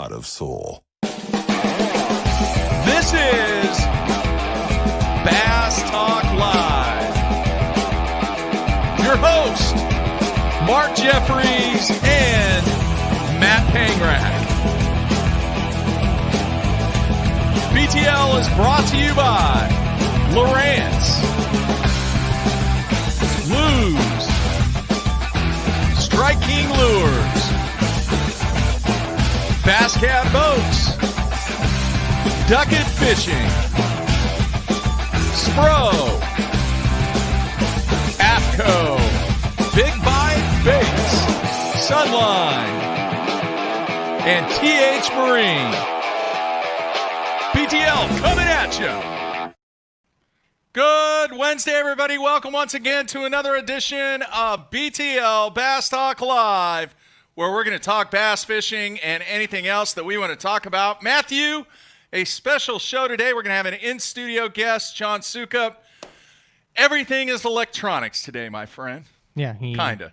not of soul. This is Bass Talk Live. Your host, Mark Jeffries and Matt Pangrack. BTL is brought to you by Lowrance, Lose, Strike King Lures, Bass Cat Boats, Ducket Fishing, Spro, AFCO, Big Bite Baits, Sunline, and TH Marine. BTL coming at you. Good Wednesday, everybody. Welcome once again to another edition of BTL Bass Talk Live, where we're going to talk bass fishing and anything else that we want to talk about. Matthew, a special show today. We're going to have an in-studio guest, John Soukup. Everything is electronics today, my friend. Yeah, Kinda.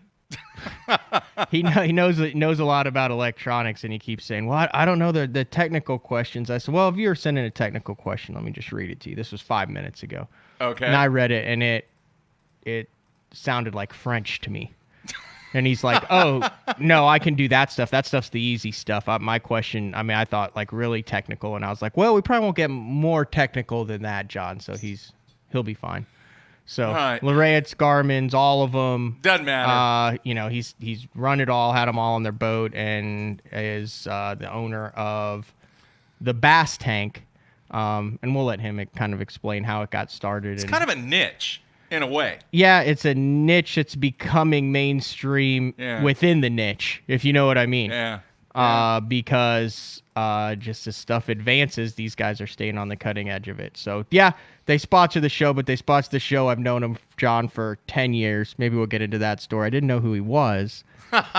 he knows a lot about electronics, and he keeps saying, "Well, I don't know the technical questions." I said, "Well, if you're sending a technical question, let me just read it to you." This was 5 minutes ago. Okay. And I read it, and it sounded like French to me. And he's like, "Oh, no, I can do that stuff. That stuff's the easy stuff." My question, I thought like really technical, and I was like, "Well, we probably won't get more technical than that, John. So he'll be fine." So right. Lowrance, Garmin's, all of them. Doesn't matter. He's run it all, had them all on their boat, and is the owner of the Bass Tank. And we'll let him kind of explain how it got started. It's kind of a niche in a way. Yeah, it's a niche. It's becoming mainstream within the niche, if you know what I mean. Yeah. Because just as stuff advances, these guys are staying on the cutting edge of it. So, yeah, they sponsor the show, but they sponsor the show. I've known him, John, for 10 years. Maybe we'll get into that story. I didn't know who he was.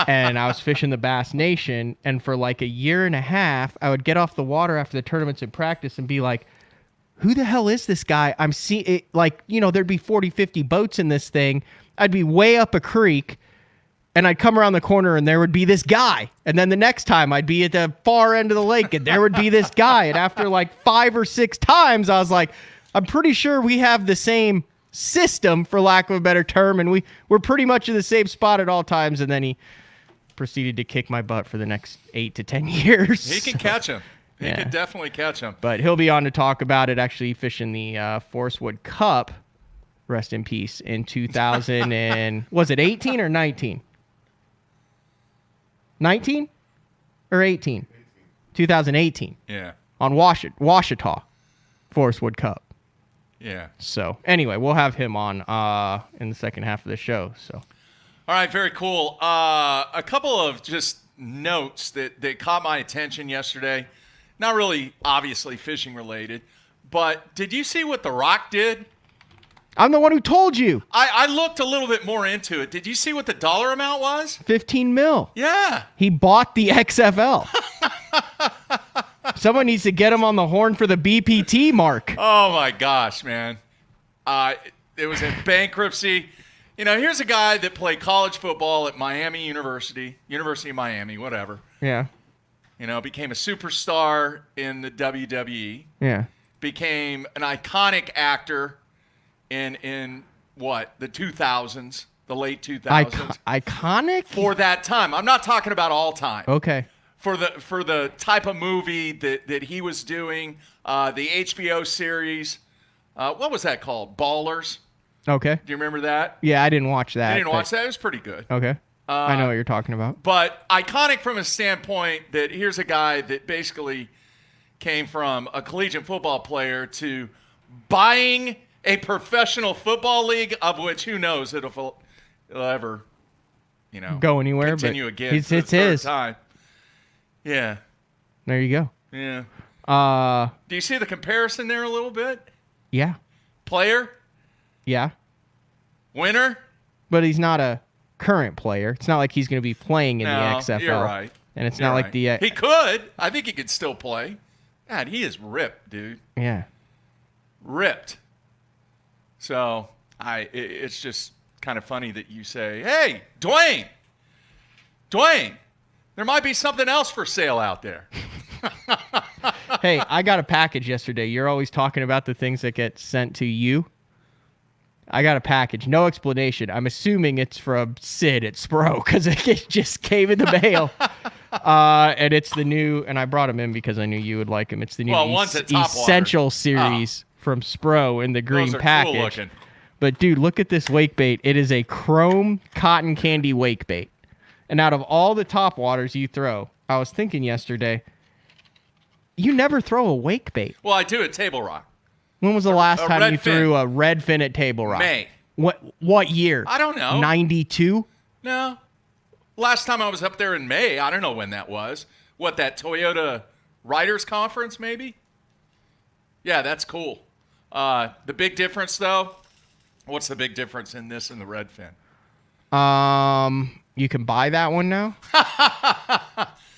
And I was fishing the Bass Nation, and for like a year and a half, I would get off the water after the tournaments in practice and be like, who the hell is this guy? I'm seeing it, like, there'd be 40, 50 boats in this thing. I'd be way up a creek, and I'd come around the corner, and there would be this guy. And then the next time, I'd be at the far end of the lake, and there would be this guy. And after like 5 or 6 times, I was like, I'm pretty sure we have the same system, for lack of a better term, and we're pretty much in the same spot at all times. And then he proceeded to kick my butt for the next 8 to 10 years. He can catch him. He can definitely catch him. But he'll be on to talk about it, actually fishing the Forest Wood Cup, rest in peace, in 2000 and, was it 18 or 19? 19 or 18? 2018. Yeah. On Washita, Forest Wood Cup. Yeah. So, anyway, we'll have him on in the second half of the show. So, all right, very cool. A couple of just notes that caught my attention yesterday. Not really, obviously, fishing related, but did you see what The Rock did? I'm the one who told you. I looked a little bit more into it. Did you see what the dollar amount was? 15 mil. Yeah. He bought the XFL. Someone needs to get him on the horn for the BPT mark. Oh, my gosh, man. It was in bankruptcy. Here's a guy that played college football at Miami University of Miami, whatever. Yeah. Became a superstar in the WWE. Yeah. Became an iconic actor in what, the 2000s, the late 2000s. Iconic? For that time. I'm not talking about all time. Okay. For the type of movie that he was doing, the HBO series, what was that called? Ballers. Okay. Do you remember that? Yeah, I didn't watch that. You didn't watch that? It was pretty good. Okay. I know what you're talking about. But iconic from a standpoint that here's a guy that basically came from a collegiate football player to buying a professional football league, of which who knows if it'll ever, go anywhere. Continue but again. It's his. Time. Yeah. There you go. Yeah. Do you see the comparison there a little bit? Yeah. Player? Yeah. Winner? But he's not a current player. It's not like he's going to be playing in the XFL. You're right. And it's not like the... he could. I think he could still play. God, he is ripped, dude. Yeah. Ripped. So, it's just kind of funny that you say, hey, Dwayne, there might be something else for sale out there. Hey, I got a package yesterday. You're always talking about the things that get sent to you. I got a package. No explanation. I'm assuming it's from Sid at Spro because it just came in the mail. And it's the new, and I brought him in because I knew you would like him. It's the new one's at Top Essential Water. series from Spro in the green Those are package. cool looking. But dude, look at this wake bait. It is a chrome cotton candy wake bait. And out of all the top waters you throw, I was thinking yesterday, you never throw a wake bait. Well, I do at Table Rock. When was the last time you redfin. threw a redfin at Table Rock? May. What year? I don't know. 92? No. Last time I was up there in May, I don't know when that was. What, that Toyota Writers Conference, maybe? Yeah, that's cool. The big difference, though, what's the big difference in this and the redfin? You can buy that one now?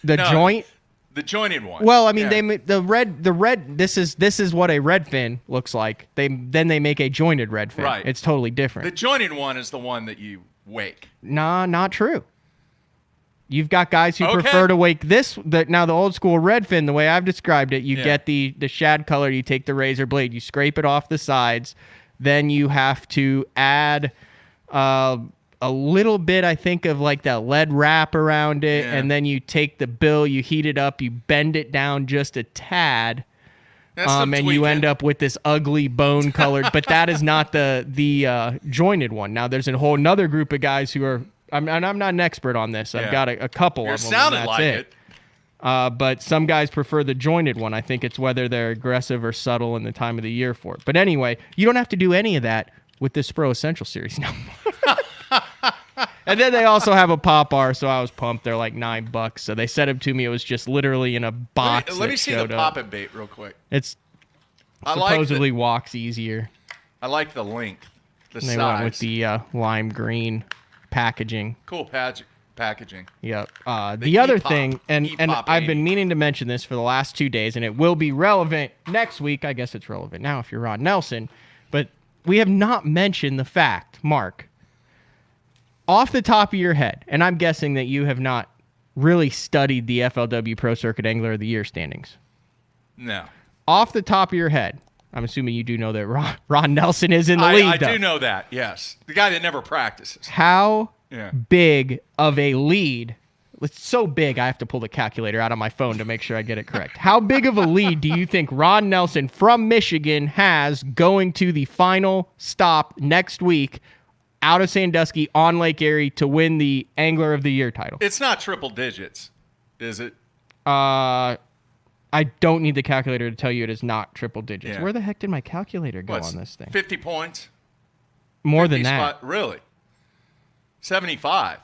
The No, joint? The jointed one. Well, I mean, Yeah. the red. This is what a redfin looks like. They make a jointed redfin. Right. It's totally different. The jointed one is the one that you wake. Nah, not true. You've got guys who Okay. prefer to wake this. Now the old school redfin, the way I've described it, you Yeah. get the shad color. You take the razor blade, you scrape it off the sides, then you have to add a little bit, I think, of like that lead wrap around it, Yeah. and then you take the bill, you heat it up, you bend it down just a tad. That's some And you tweaking. end up with this ugly bone colored, but that is not the jointed one. Now there's a whole another group of guys who are, and I'm not an expert on this. I've Yeah. got a couple You're of them. and sounding that's like it. But some guys prefer the jointed one. I think it's whether they're aggressive or subtle in the time of the year for it. But anyway, you don't have to do any of that with this Pro Essential Series now. And then they also have a pop bar, so I was pumped. They're like $9. So they sent them to me. It was just literally in a box. Let me that see the showed up. pop-it bait real quick. It's I like supposedly walks easier. I like the length, the And they size. went with the lime green packaging. Cool packaging. Yep. The other E-pop. thing, and E-pop I've 80. been meaning to mention this for the last 2 days, and it will be relevant next week. I guess it's relevant now if you're Ron Nelson. But we have not mentioned the fact, Mark, off the top of your head, and I'm guessing that you have not really studied the FLW Pro Circuit Angler of the Year standings. No. Off the top of your head, I'm assuming you do know that Ron Nelson is in the lead, I though. do know that, yes. The guy that never practices. How Yeah. big of a lead? It's so big, I have to pull the calculator out of my phone to make sure I get it correct. How big of a lead do you think Ron Nelson from Michigan has going to the final stop next week out of Sandusky on Lake Erie to win the Angler of the Year title? It's not triple digits, is it? I don't need the calculator to tell you it is not triple digits. Yeah. Where the heck did my calculator go What's on this thing? 50 points? More 50 than that. spot- really? 75.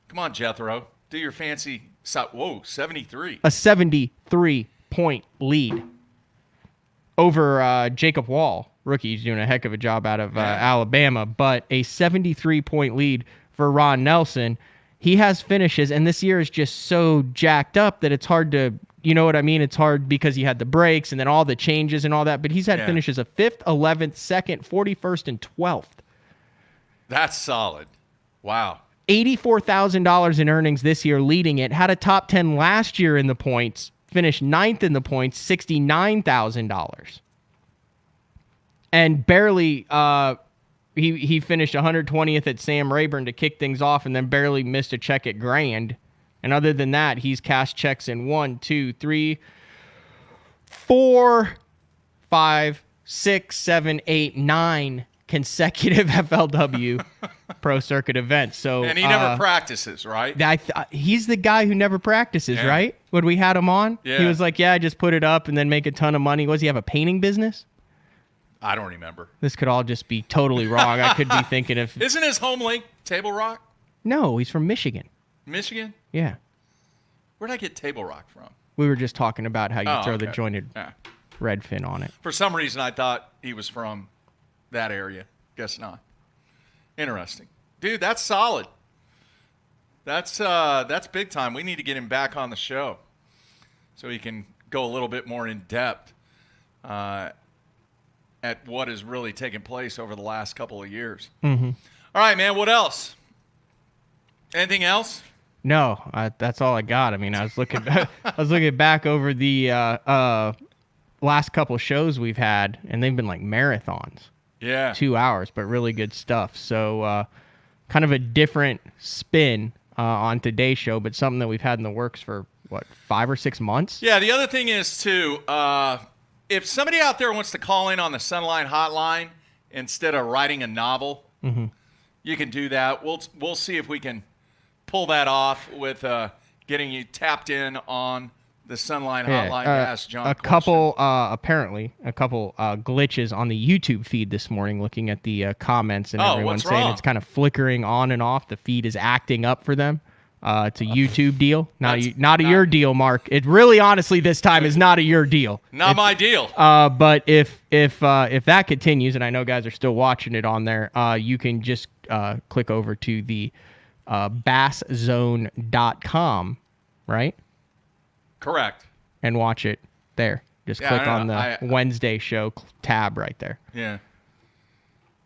Come on, Jethro. Do your fancy... Whoa, 73. A 73-point lead over Jacob Wall. Rookie. He's doing a heck of a job out of Alabama, but a 73-point lead for Ron Nelson. He has finishes, and this year is just so jacked up that it's hard to, you know what I mean? It's hard because he had the breaks and then all the changes and all that, but he's had finishes of 5th, 11th, 2nd, 41st, and 12th. That's solid. Wow. $84,000 in earnings this year leading it. Had a top 10 last year in the points. Finished 9th in the points, $69,000. And barely, he finished 120th at Sam Rayburn to kick things off, and then barely missed a check at Grand. And other than that, he's cashed checks in 1, 2, 3, 4, 5, 6, 7, 8, 9 consecutive FLW Pro Circuit events. So And he never practices, right? he's the guy who never practices, Yeah. right? When we had him on, Yeah. he was like, "Yeah, I just put it up and then make a ton of money." Was he have a painting business? I don't remember. This could all just be totally wrong. I could be thinking of Isn't his home link Table Rock? no. He's from Michigan. Michigan? Yeah, Where'd I get Table Rock from? we were just talking about how you Oh, throw the okay. jointed Yeah. red fin on it. For some reason, I thought he was from that area. Guess not. Interesting. Dude, that's solid. That's big time. We need to get him back on the show so he can go a little bit more in depth at what has really taken place over the last couple of years. Mm-hmm. All right, man. What else? Anything else? No, that's all I got. I mean, I was looking back over the last couple shows we've had, and they've been like marathons. Yeah. 2 hours, but really good stuff. So kind of a different spin on today's show, but something that we've had in the works for, 5 or 6 months? Yeah, the other thing is, too, if somebody out there wants to call in on the Sunline hotline instead of writing a novel, you can do that. We'll see if we can pull that off with getting you tapped in on the Sunline hotline to ask John a couple glitches on the YouTube feed this morning, looking at the comments, and everyone what's saying wrong? it's kind of flickering on and off. The feed is acting up for them. It's a YouTube deal, not your deal, Mark. It really, honestly, this time is not a your deal. Not my deal. But if that continues, and I know guys are still watching it on there, you can just click over to the basszone.com, right? Correct. And watch it there. Just click on the Wednesday show tab right there. Yeah.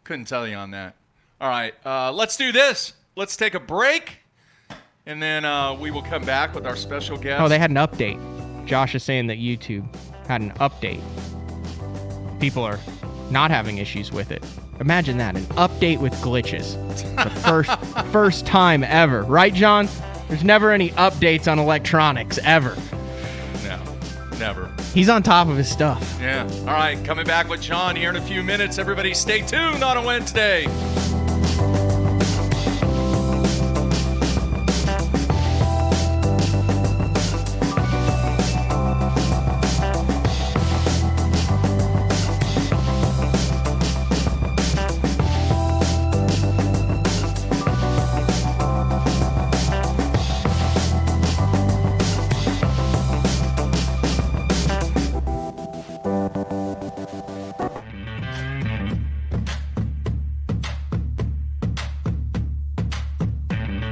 Couldn't tell you on that. All right. Let's do this. Let's take a break, and then we will come back with our special guest. Oh, they had an update. Josh is saying that YouTube had an update. People are not having issues with it. Imagine that, an update with glitches. The first time ever. Right, John? There's never any updates on electronics, ever. No, never. He's on top of his stuff. Yeah. All right, coming back with John here in a few minutes. Everybody stay tuned on a Wednesday.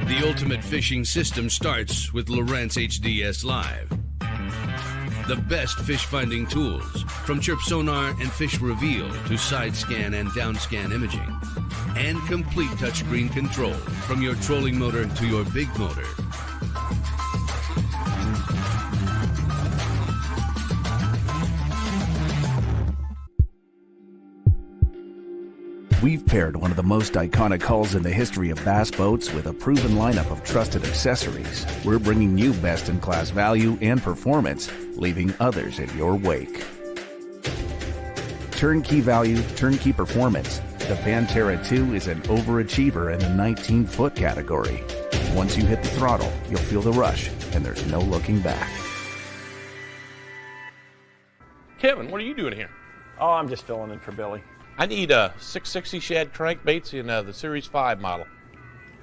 The ultimate fishing system starts with Lowrance HDS Live. The best fish finding tools, from chirp sonar and fish reveal to side scan and down scan imaging, and complete touchscreen control from your trolling motor to your big motor. We've paired one of the most iconic hulls in the history of bass boats with a proven lineup of trusted accessories. We're bringing you best-in-class value and performance, leaving others in your wake. Turnkey value, turnkey performance. The Pantera 2 is an overachiever in the 19-foot category. Once you hit the throttle, you'll feel the rush, and there's no looking back. Kevin, what are you doing here? Oh, I'm just filling in for Billy. I need a 660 shad crankbaits in the Series 5 model.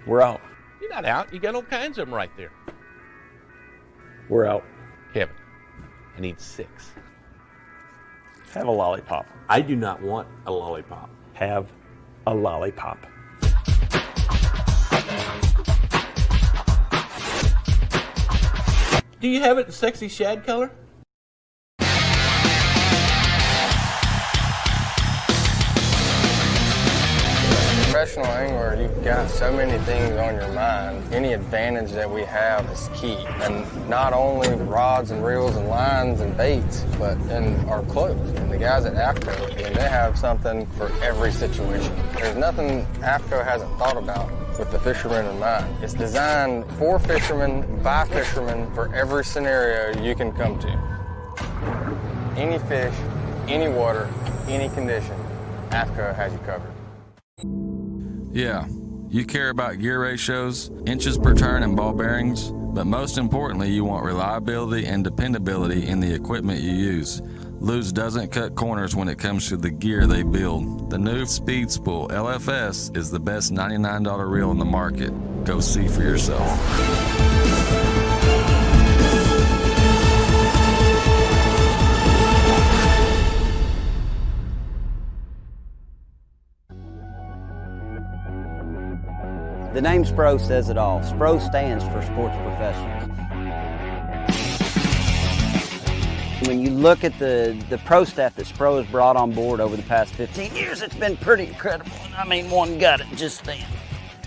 We're out. You're not out. You got all kinds of them right there. We're out. Kevin, I need 6. Have a lollipop. I do not want a lollipop. Have a lollipop. Do you have it in sexy shad color? Professional angler, you've got so many things on your mind. Any advantage that we have is key. And not only rods and reels and lines and baits, but in our clothes. And the guys at AFCO, I mean, they have something for every situation. There's nothing AFCO hasn't thought about with the fishermen in mind. It's designed for fishermen, by fishermen, for every scenario you can come to. Any fish, any water, any condition, AFCO has you covered. Yeah, you care about gear ratios, inches per turn, and ball bearings, but most importantly, you want reliability and dependability in the equipment you use. Lew's doesn't cut corners when it comes to the gear they build. The new Speed Spool LFS is the best $99 reel in the market. Go see for yourself. The name SPRO says it all. SPRO stands for Sports Professionals. When you look at the pro staff that SPRO has brought on board over the past 15 years, it's been pretty incredible. I mean, one got it just then.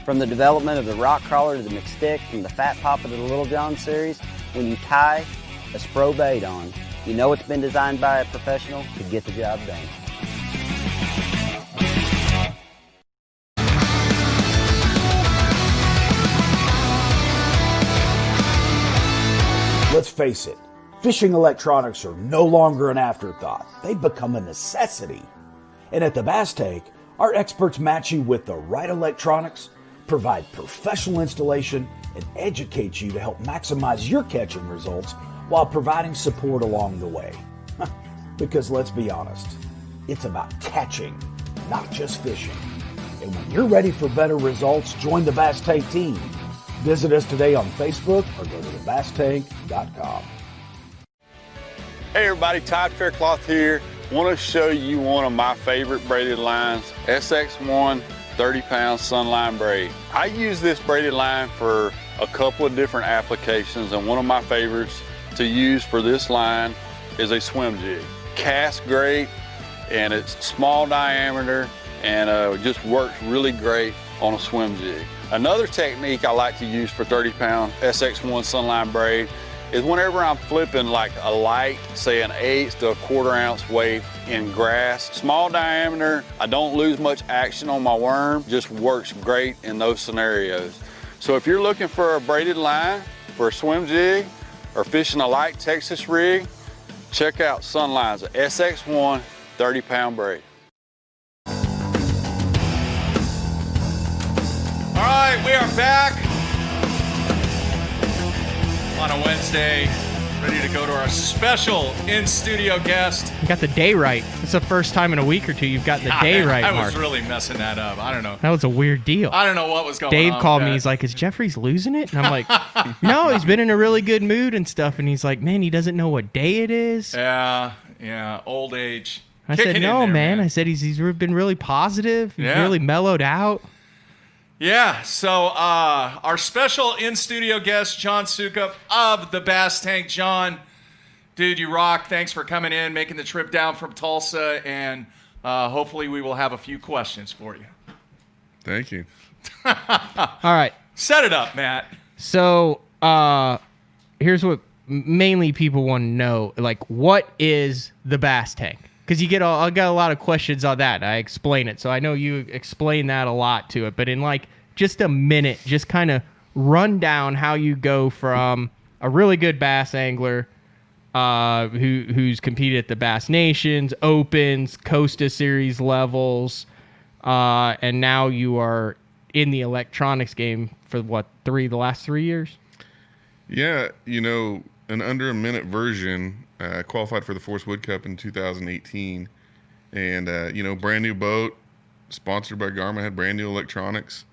From the development of the rock crawler to the McStick, from the Fat Papa to the Little John series, when you tie a Spro bait on, you know it's been designed by a professional to get the job done. Let's face it, fishing electronics are no longer an afterthought. They've become a necessity. And at the Bass Tank, our experts match you with the right electronics, provide professional installation, and educate you to help maximize your catching results while providing support along the way. Because let's be honest, it's about catching, not just fishing. And when you're ready for better results, join the Bass Tank team. Visit us today on Facebook or go to thebasstank.com. Hey everybody, Todd Faircloth here. Want to show you one of my favorite braided lines, SX1 30-pound Sunline braid. I use this braided line for a couple of different applications, and one of my favorites to use for this line is a swim jig. Casts great, and it's small diameter, and just works really great on a swim jig. Another technique I like to use for 30-pound SX1 Sunline braid is whenever I'm flipping like a light, say an 1/8 to a 1/4 ounce weight in grass, small diameter, I don't lose much action on my worm, just works great in those scenarios. So if you're looking for a braided line for a swim jig or fishing a light Texas rig, check out Sunline's SX1 30-pound braid. All right, we are back on a Wednesday, ready to go to our special in-studio guest. You got the day right. It's the first time in a week or two you've gotten the day right, I Mark. was really messing that up. I don't know. That was a weird deal. I don't know what was going Dave on. called with me. that. He's like, is Jeffries losing it? And I'm like, no, he's been in a really good mood and stuff. And he's like, man, he doesn't know what day it is. Yeah, old age. I Kicking said, in no, there, man. I said, he's been really positive. He's really mellowed out. Yeah, so our special in-studio guest, John Soukup of the Bass Tank. John, dude, you rock. Thanks for coming in, making the trip down from Tulsa, and hopefully we will have a few questions for you. Thank you. All right. Set it up, Matt. So here's what mainly people want to know. Like, what is the Bass Tank? Because I got a lot of questions on that. I explain it. So I know you explain that a lot to it. But in like just a minute, just kind of run down how you go from a really good bass angler who's competed at the Bass Nations, Opens, Costa Series levels, and now you are in the electronics game for the last 3 years? Yeah, an under a minute version. Qualified for the Force Wood Cup in 2018, and brand new boat, sponsored by Garmin, had brand new electronics,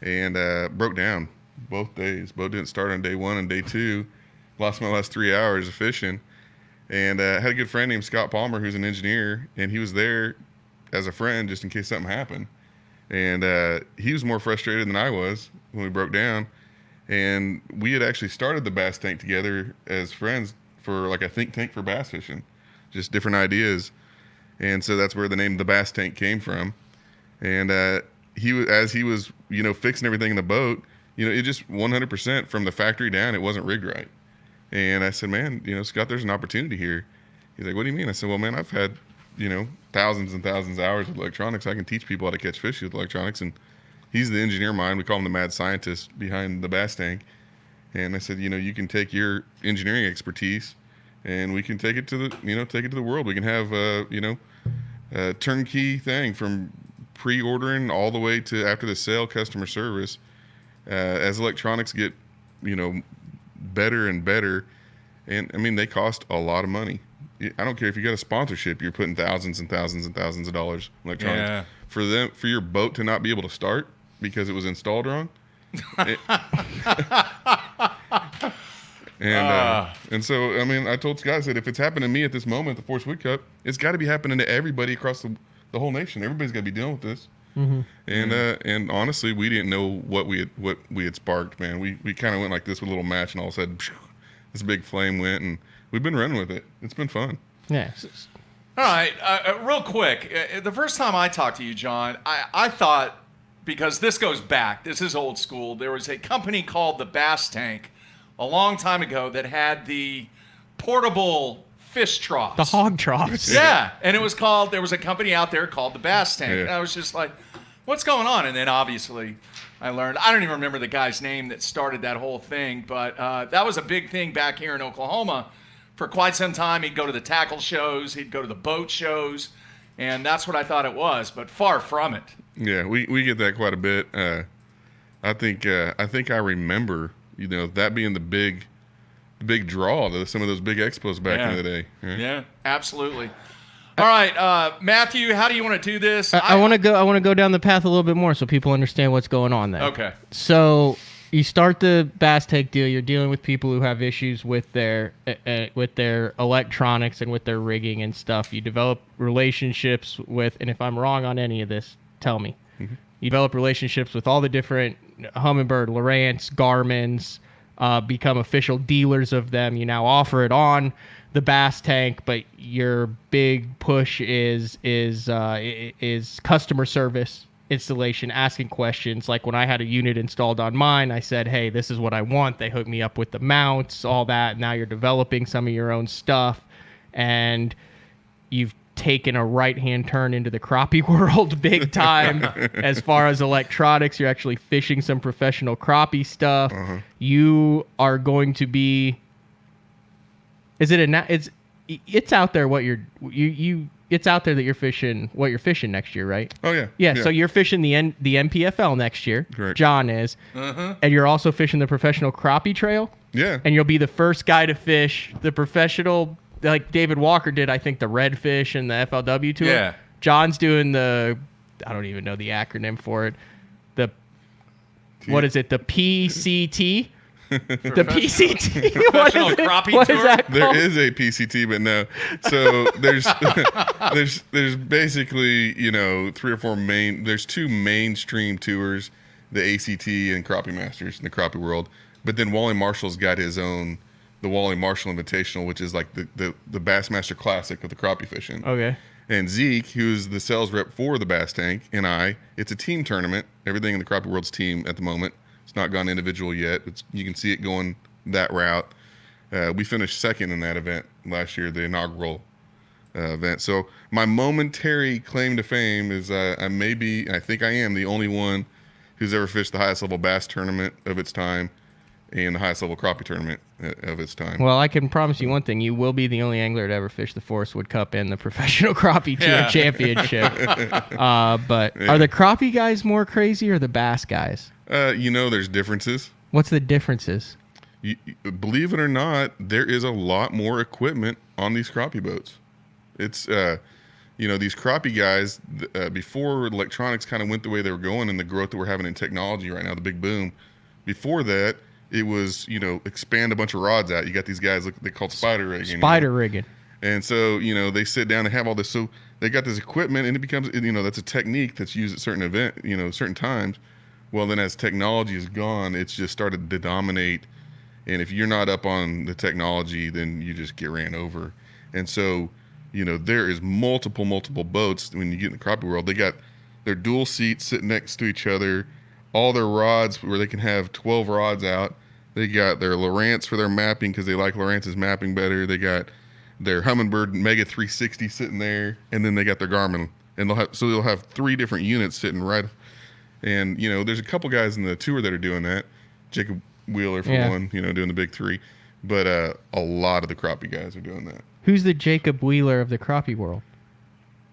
and broke down both days. Boat didn't start on day one, and day two, lost my last 3 hours of fishing, and had a good friend named Scott Palmer who's an engineer, and he was there as a friend just in case something happened, and he was more frustrated than I was when we broke down, and we had actually started the Bass Tank together as friends for like a think tank for bass fishing, just different ideas. And so that's where the name The Bass Tank came from. And he was fixing everything in the boat, it just 100% from the factory down, it wasn't rigged right. And I said, man, Scott, there's an opportunity here. He's like, what do you mean? I said, well, man, I've had, thousands and thousands of hours with electronics. I can teach people how to catch fish with electronics. And he's the engineer mind. We call him the mad scientist behind the Bass Tank. And I said, you can take your engineering expertise and we can take it to the world. We can have, a turnkey thing from pre-ordering all the way to after the sale customer service. As electronics get, better and better. And I mean, they cost a lot of money. I don't care if you got a sponsorship, you're putting thousands and thousands and thousands of dollars in electronics. Yeah. For your boat to not be able to start because it was installed wrong. And so, I mean, I told Scott, I said, if it's happening to me at this moment, the Force Wood Cup, it's got to be happening to everybody across the whole nation. Everybody's got to be dealing with this. Mm-hmm. And honestly, we didn't know what we had sparked, man. We kind of went like this with a little match, and all of a sudden, this big flame went, and we've been running with it. It's been fun. Yeah. All right, real quick. The first time I talked to you, John, I thought because this goes back. This is old school. There was a company called the Bass Tank a long time ago that had the portable fish troughs. The hog troughs. Yeah, and it was called, there was a company out there called the Bass Tank. Yeah. And I was just like, what's going on? And then obviously I learned, I don't even remember the guy's name that started that whole thing, but that was a big thing back here in Oklahoma. For quite some time, he'd go to the tackle shows, he'd go to the boat shows, and that's what I thought it was, but far from it. Yeah, we get that quite a bit. I think I remember, that being the big draw to some of those big expos back in the day. Yeah, absolutely. All right, Matthew, how do you want to do this? I want to go down the path a little bit more so people understand what's going on there. Okay. So you start the Bass Tank deal. You're dealing with people who have issues with their electronics and with their rigging and stuff. You develop relationships with, and if I'm wrong on any of this, tell me. Mm-hmm. You develop relationships with all the different Humminbird, Lowrance, Garmin's, become official dealers of them. You now offer it on the Bass Tank, but your big push is customer service, installation, asking questions. Like when I had a unit installed on mine, I said, hey, this is what I want. They hooked me up with the mounts, all that. Now you're developing some of your own stuff, and you've taken a right-hand turn into the crappie world big time. As far as electronics, you're actually fishing some professional crappie stuff. Uh-huh. You are going to be... It's out there it's out there that you're fishing what you're fishing next year, right? Oh yeah. Yeah, so you're fishing the MPFL next year. Correct. John is. Uh-huh. And you're also fishing the professional crappie trail. Yeah. And you'll be the first guy to fish the professional, like David Walker did, I think, the redfish and the FLW tour. Yeah. John's doing I don't even know the acronym for it. What is it? The PCT? The PCT. Professional crappie what tour? Is that called? There is a PCT, but no. So there's basically 3 or 4 main. There's 2 mainstream tours, the ACT and Crappie Masters in the crappie world. But then Wally Marshall's got his own, the Wally Marshall Invitational, which is like the Bassmaster Classic of the crappie fishing. Okay. And Zeke, who's the sales rep for the Bass Tank, and it's a team tournament. Everything in the crappie world's team at the moment. It's not gone individual yet. You can see it going that route. We finished second in that event last year, the inaugural event. So my momentary claim to fame is I think I am the only one who's ever fished the highest level bass tournament of its time and the highest level crappie tournament of its time. Well, I can promise you one thing. You will be the only angler to ever fish the Forest Wood Cup and the Professional Crappie Tour Championship. But are the crappie guys more crazy or the bass guys? There's differences. What's the differences? Believe it or not, there is a lot more equipment on these crappie boats. It's, these crappie guys, before electronics kind of went the way they were going and the growth that we're having in technology right now, the big boom, before that, it was, expand a bunch of rods out. You got these guys, they called spider rigging. Spider rigging. And so, they sit down and have all this. So they got this equipment and it becomes, that's a technique that's used at certain times. Well, then as technology is gone, it's just started to dominate. And if you're not up on the technology, then you just get ran over. And so, there is multiple boats when you get in the crappie world. They got their dual seats sitting next to each other, all their rods where they can have 12 rods out. They got their Lowrance for their mapping because they like Lowrance's mapping better. They got their Humminbird Mega 360 sitting there, and then they got their Garmin. And they'll have 3 different units sitting right. And, there's a couple guys in the tour that are doing that. Jacob Wheeler, for one, doing the big 3. But a lot of the crappie guys are doing that. Who's the Jacob Wheeler of the crappie world?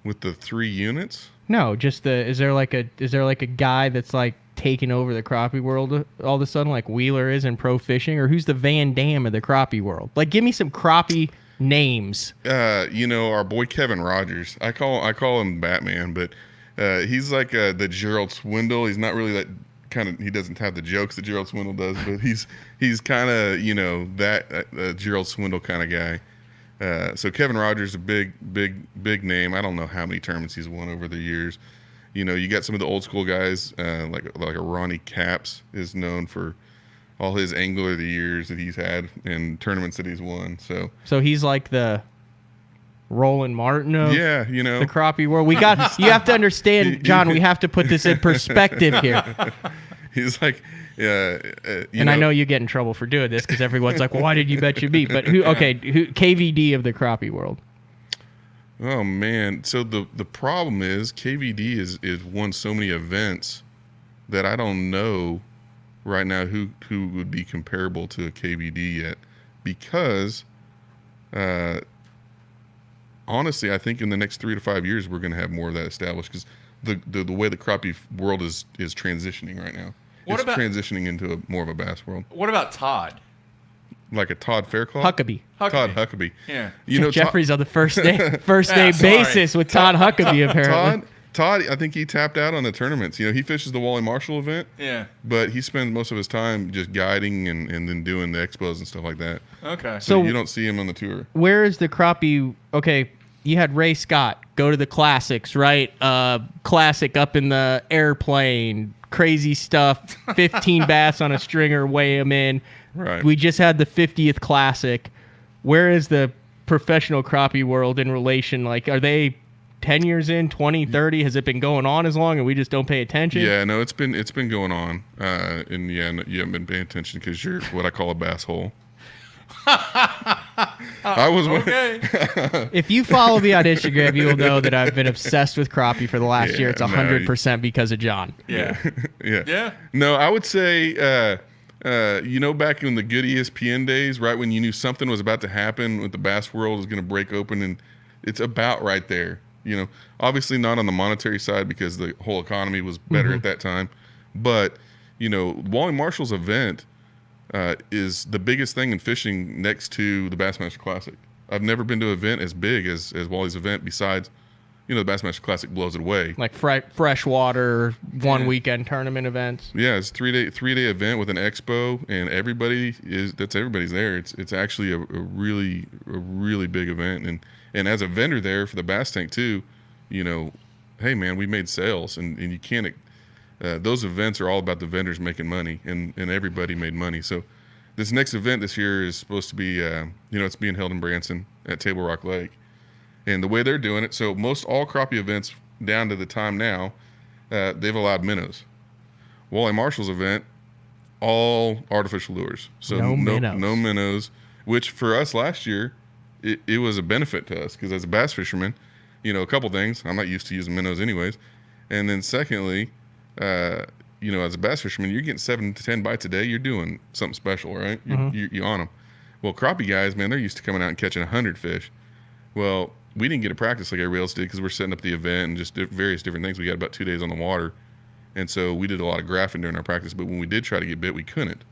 With the 3 units? No, just is there like a guy that's like taking over the crappie world all of a sudden, like Wheeler is in pro fishing? Or who's the Van Damme of the crappie world? Like, give me some crappie names. Our boy Kevin Rogers. I call him Batman, but he's like the Gerald Swindle. He's not really that kind of. He doesn't have the jokes that Gerald Swindle does, but he's kind of that Gerald Swindle kind of guy. So Kevin Rogers, a big name. I don't know how many tournaments he's won over the years. You got some of the old school guys like a Ronnie Capps is known for all his Angler of the Years that he's had and tournaments that he's won. So he's like the Roland Martin of the crappie world. You have to understand, John, we have to put this in perspective here. He's like, I know you get in trouble for doing this because everyone's like, well, why did you bet your beat? But who KVD of the crappie world? Oh man. So the problem is KVD is won so many events that I don't know right now who would be comparable to a KVD yet, because honestly, I think in the next 3 to 5 years we're going to have more of that established, because the way the crappie world is transitioning right now. It's transitioning into more of a bass world. What about Todd? Like a Todd Fairclough? Huckabee. Todd Huckabee. Yeah. Jeffrey's on the first name basis with Todd Huckabee, apparently. Todd, I think he tapped out on the tournaments. He fishes the Wally Marshall event. Yeah. But he spends most of his time just guiding and then doing the expos and stuff like that. Okay. So you don't see him on the tour. Where is the crappie? Okay, you had Ray Scott go to the classics, right? Classic up in the airplane, crazy stuff, 15 bass on a stringer, weigh them in. Right. We just had the 50th classic. Where is the professional crappie world in relation? Like, are they 10 years in, 20, 30? Has it been going on as long and we just don't pay attention? Yeah, no, it's been going on. And yeah, no, you haven't been paying attention because you're what I call a bass hole. I was okay. If you follow me on Instagram, you will know that I've been obsessed with crappie for the last year. It's 100% because of John. Yeah. Yeah. No, I would say, back in the good ESPN days, right when you knew something was about to happen with the bass world was going to break open, and it's about right there. Obviously not on the monetary side because the whole economy was better at that time, but Wally Marshall's event is the biggest thing in fishing next to the Bassmaster Classic. I've never been to an event as big as Wally's event. Besides, the Bassmaster Classic blows it away. Like freshwater one weekend tournament events. Yeah, it's a three-day event with an expo, and everybody's there. It's actually a really big event, and as a vendor there for the Bass Tank too, hey man, we made sales, and you can't. Those events are all about the vendors making money, and everybody made money. So this next event this year is supposed to be, it's being held in Branson at Table Rock Lake. And the way they're doing it, so most all crappie events down to the time now, they've allowed minnows. Wally Marshall's event, all artificial lures. So no minnows, which for us last year, it was a benefit to us because as a bass fisherman, a couple things. I'm not used to using minnows anyways. And then secondly, as a bass fisherman, you're getting 7 to 10 bites a day. You're doing something special, right? You're on them. Well, crappie guys, man, they're used to coming out and catching 100 fish. Well, we didn't get to practice like everybody else did because we're setting up the event and just various different things. We got about 2 days on the water. And so we did a lot of graphing during our practice. But when we did try to get bit, we couldn't.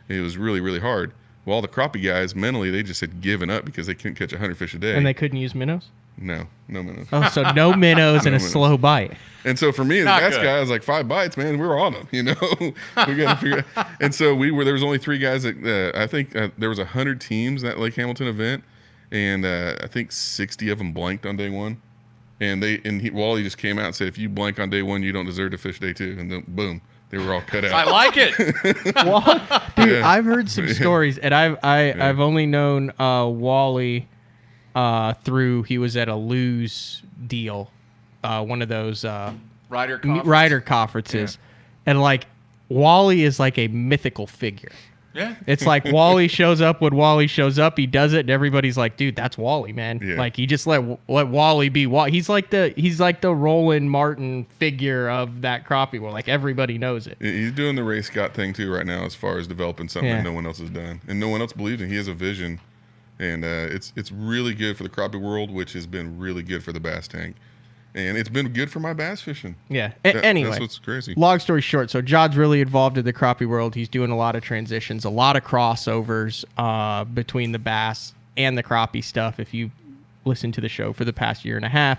It was really, really hard. Well, all the crappie guys, mentally, they just had given up because they couldn't catch 100 fish a day. And they couldn't use minnows? No minnows. Oh, so no minnows and a slow bite. And so for me as a bass guy, I was like 5 bites, man. We were on them, we got to figure it out. And so there was only 3 guys that I think there was 100 teams that Lake Hamilton event, and I think 60 of them blanked on day 1. And Wally just came out and said, if you blank on day 1, you don't deserve to fish day 2. And then boom, they were all cut out. I like it. Dude, yeah. I've heard some stories, and I've only known Wally through he was at a Lose deal, one of those rider conferences, and like Wally is like a mythical figure. Yeah, it's like Wally shows up when Wally shows up. He does it, and everybody's like, "Dude, that's Wally, man!" Yeah. Like he just let Wally be Wally. He's like the Roland Martin figure of that crappie world. Like everybody knows it. He's doing the Ray Scott thing too right now, as far as developing something that no one else has done, and no one else believes in. He has a vision, and it's really good for the crappie world, which has been really good for the Bass Tank. And it's been good for my bass fishing. Yeah. Anyway, that's what's crazy. Long story short, so John's really involved in the crappie world. He's doing a lot of transitions, a lot of crossovers between the bass and the crappie stuff. If you listen to the show for the past year and a half,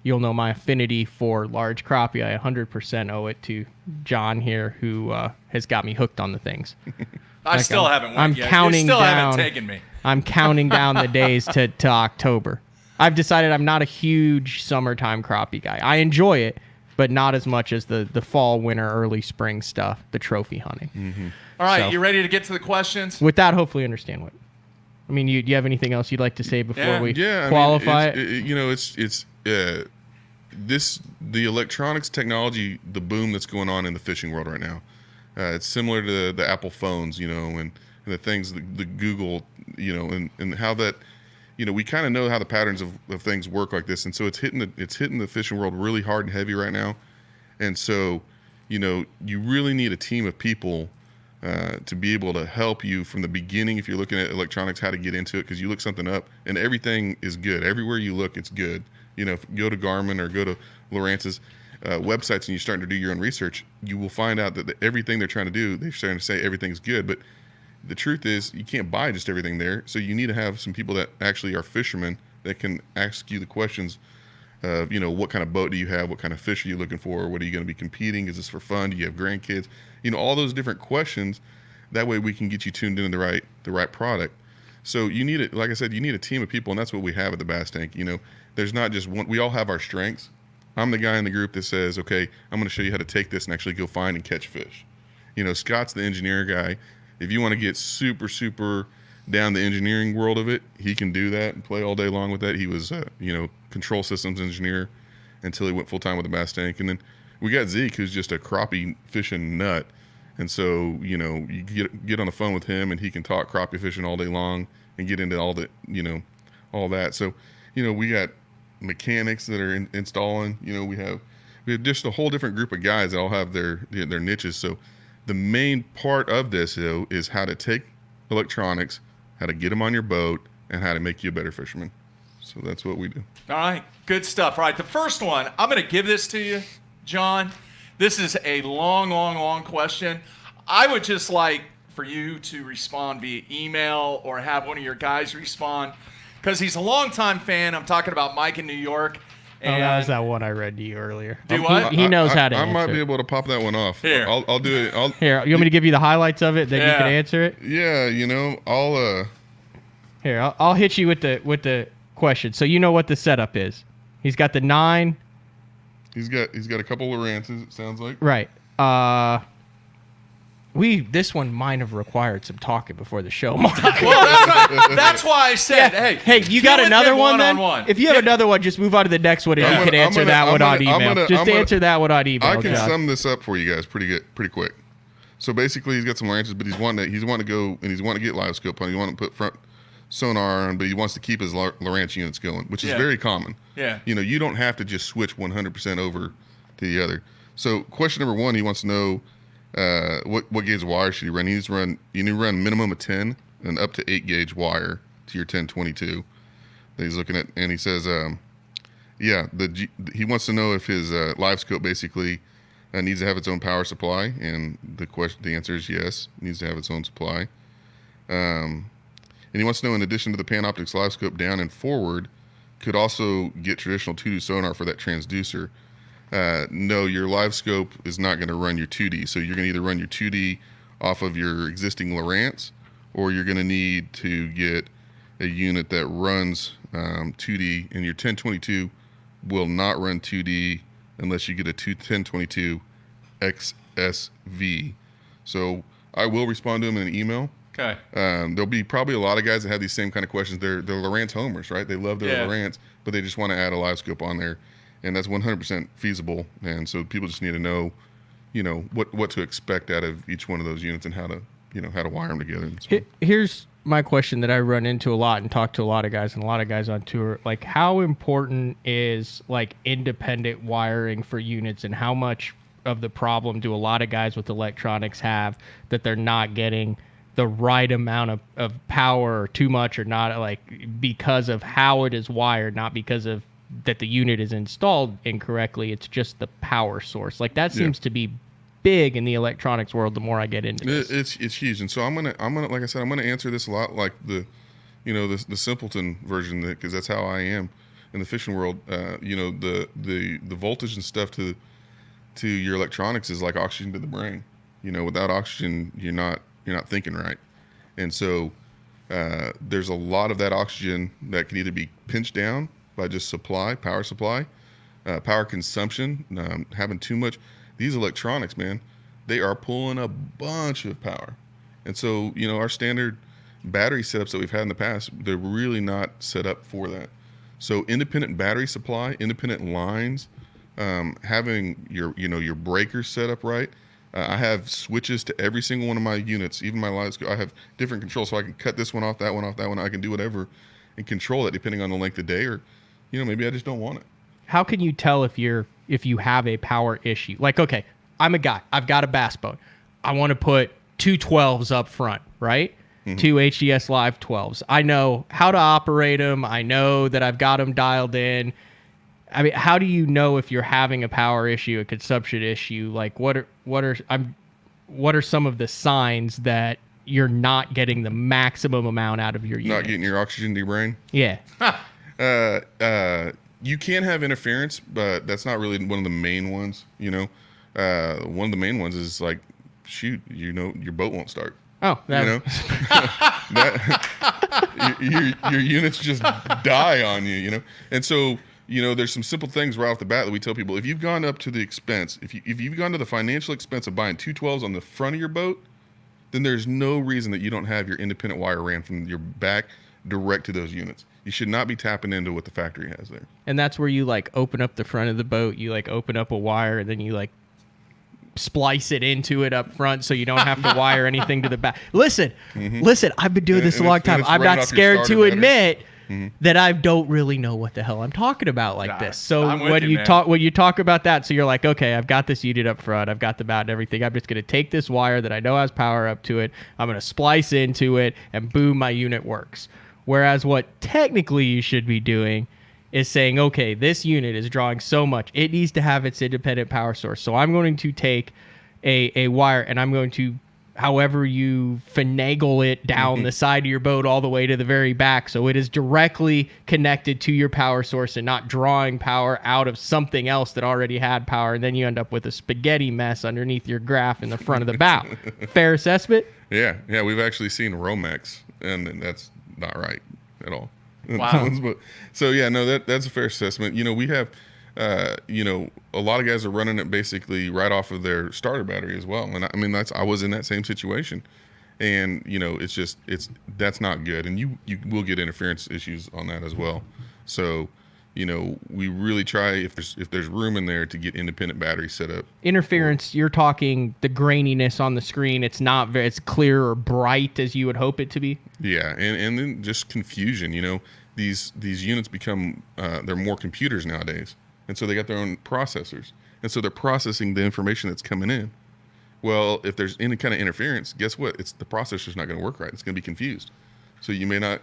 you'll know my affinity for large crappie. I 100% owe it to John here, who has got me hooked on the things. I still haven't went yet. Counting you still down, haven't taken me. I'm counting down the days to October. I've decided I'm not a huge summertime crappie guy. I enjoy it, but not as much as the fall, winter, early spring stuff, the trophy hunting. Mm-hmm. All right, you ready to get to the questions? With that, hopefully understand what. I mean, do you have anything else you'd like to say before we I qualify mean, the electronics technology, the boom that's going on in the fishing world right now. It's similar to the Apple phones, and the things, the Google, and how that, we kind of know how the patterns of things work like this, and so it's hitting the fishing world really hard and heavy right now, and so, you really need a team of people to be able to help you from the beginning if you're looking at electronics, how to get into it, because you look something up and everything is good. Everywhere you look, it's good. If you go to Garmin or go to Lowrance's websites and you're starting to do your own research, you will find out that everything they're trying to do, they're starting to say everything's good. But the truth is, you can't buy just everything there. So you need to have some people that actually are fishermen that can ask you the questions of, what kind of boat do you have? What kind of fish are you looking for? What are you going to be competing? Is this for fun? Do you have grandkids? All those different questions. That way we can get you tuned into the right product. So you need it, like I said, you need a team of people, and that's what we have at the Bass Tank. There's not just one. We all have our strengths. I'm the guy in the group that says, okay, I'm going to show you how to take this and actually go find and catch fish. Scott's the engineer guy. If you want to get super, super down the engineering world of it, he can do that and play all day long with that. He was, control systems engineer until he went full time with the Bass Tank. And then we got Zeke, who's just a crappie fishing nut. And so, you get on the phone with him and he can talk crappie fishing all day long and get into all the, all that. So, we got mechanics that are installing, we have just a whole different group of guys that all have their niches. So the main part of this, though, is how to take electronics, how to get them on your boat, and how to make you a better fisherman. So that's what we do. All right, good stuff. All right, the first one, I'm going to give this to you, John. This is a long question. I would just like for you to respond via email or have one of your guys respond, because he's a longtime fan. I'm talking about Mike in New York. And that was that one I read to you earlier. Do what? He knows how to answer. I might be able to pop that one off. Here. I'll do it. Here, you want me to give you the highlights of it, then you can answer it? Yeah, I'll... Here, I'll hit you with the question. So you know what the setup is. He's got the 9. He's got a couple of Lowrances, it sounds like. Right. This one might have required some talking before the show. Well, that's why I said, hey, you got another one then? If you have another one, just move on to the next one, and you can answer that one on email. Answer that one on email. I can sum this up for you guys pretty quick. So basically, he's got some Lowrances, but he's wanting to go and he's wanting to get live scope on. He want to put front sonar on, but he wants to keep his Lowrance units going, which is very common. Yeah. You don't have to just switch 100% over to the other. So question number 1, he wants to know what gauge wire should he run. You need to run minimum of 10 and up to 8 gauge wire to your 1022 that he's looking at. And he says, he wants to know if his live scope basically needs to have its own power supply. And the answer is yes, it needs to have its own supply. And he wants to know, in addition to the Panoptix live scope, down and forward could also get traditional 2D sonar for that transducer. No, your live scope is not going to run your 2D. So you're going to either run your 2D off of your existing Lowrance, or you're going to need to get a unit that runs 2D, and your 1022 will not run 2D unless you get a 1022 XSV. So I will respond to him in an email. Okay. There'll be probably a lot of guys that have these same kind of questions. They're Lowrance homers, right? They love their Lowrance, but they just want to add a live scope on there. And that's 100% feasible. And so people just need to know, what to expect out of each one of those units and how to wire them together. Here's my question that I run into a lot and talk to a lot of guys and a lot of guys on tour. Like, how important is independent wiring for units, and how much of the problem do a lot of guys with electronics have that they're not getting the right amount of power, or too much, or not, because of how it is wired, not because of that the unit is installed incorrectly. It's just the power source. That seems to be big in the electronics world the more I get into this. It's huge. And so I'm gonna like I said, I'm gonna answer this a lot like the simpleton version, because that's how I am in the fishing world. The voltage and stuff to your electronics is like oxygen to the brain. Without oxygen, you're not thinking right. And so there's a lot of that oxygen that can either be pinched down by just power supply, power consumption, having too much. These electronics, man, they are pulling a bunch of power. And so, our standard, battery setups that we've had in the past, they're really not set up for that. So independent battery supply, independent lines, having your breakers set up right. I have switches to every single one of my units, even my lines. I have different controls, so I can cut this one off, that one off, that one. I can do whatever and control it depending on the length of day, or maybe I just don't want it. How can you tell if you have a power issue? Like, okay, I'm a guy. I've got a bass boat. I want to put two 12s up front, right? Mm-hmm. Two HDS Live 12s. I know how to operate them. I know that I've got them dialed in. I mean, how do you know if you're having a power issue, a consumption issue? Like, what are some of the signs that you're not getting the maximum amount out of your unit? Not getting your oxygen to your brain? Yeah. You can have interference, but that's not really one of the main ones. One of the main ones is like, shoot, your boat won't start. Oh, your units just die on you, And so, there's some simple things right off the bat that we tell people. If you've gone up to the expense, if you've gone to the financial expense of buying two 12s on the front of your boat, then there's no reason that you don't have your independent wire ran from your back direct to those units. You should not be tapping into what the factory has there. And that's where you open up the front of the boat, you open up a wire, and then you splice it into it up front so you don't have to wire anything to the back. Listen, I've been doing this a long time. I'm not scared to admit that I don't really know what the hell I'm talking about this. So when you talk about that, so you're like, okay, I've got this unit up front, I've got the mount and everything. I'm just going to take this wire that I know has power up to it. I'm going to splice into it, and boom, my unit works. Whereas what technically you should be doing is saying, okay, this unit is drawing so much, it needs to have its independent power source. So I'm going to take a wire, and I'm going to, however you finagle it down the side of your boat all the way to the very back, so it is directly connected to your power source and not drawing power out of something else that already had power, and then you end up with a spaghetti mess underneath your graph in the front of the bow. Fair assessment? Yeah, we've actually seen Romex, and that's not right at all. Wow. So yeah, no, that's a fair assessment. We have, a lot of guys are running it basically right off of their starter battery as well. And I was in that same situation, and that's not good. And you will get interference issues on that as well. So, we really try if there's room in there to get independent batteries set up. Interference, you're talking the graininess on the screen. It's not very as clear or bright as you would hope it to be. Yeah, and then just confusion. These units become they're more computers nowadays, and so they got their own processors, and so they're processing the information that's coming in. Well, if there's any kind of interference, guess what? The processor's not going to work right. It's going to be confused. So you might not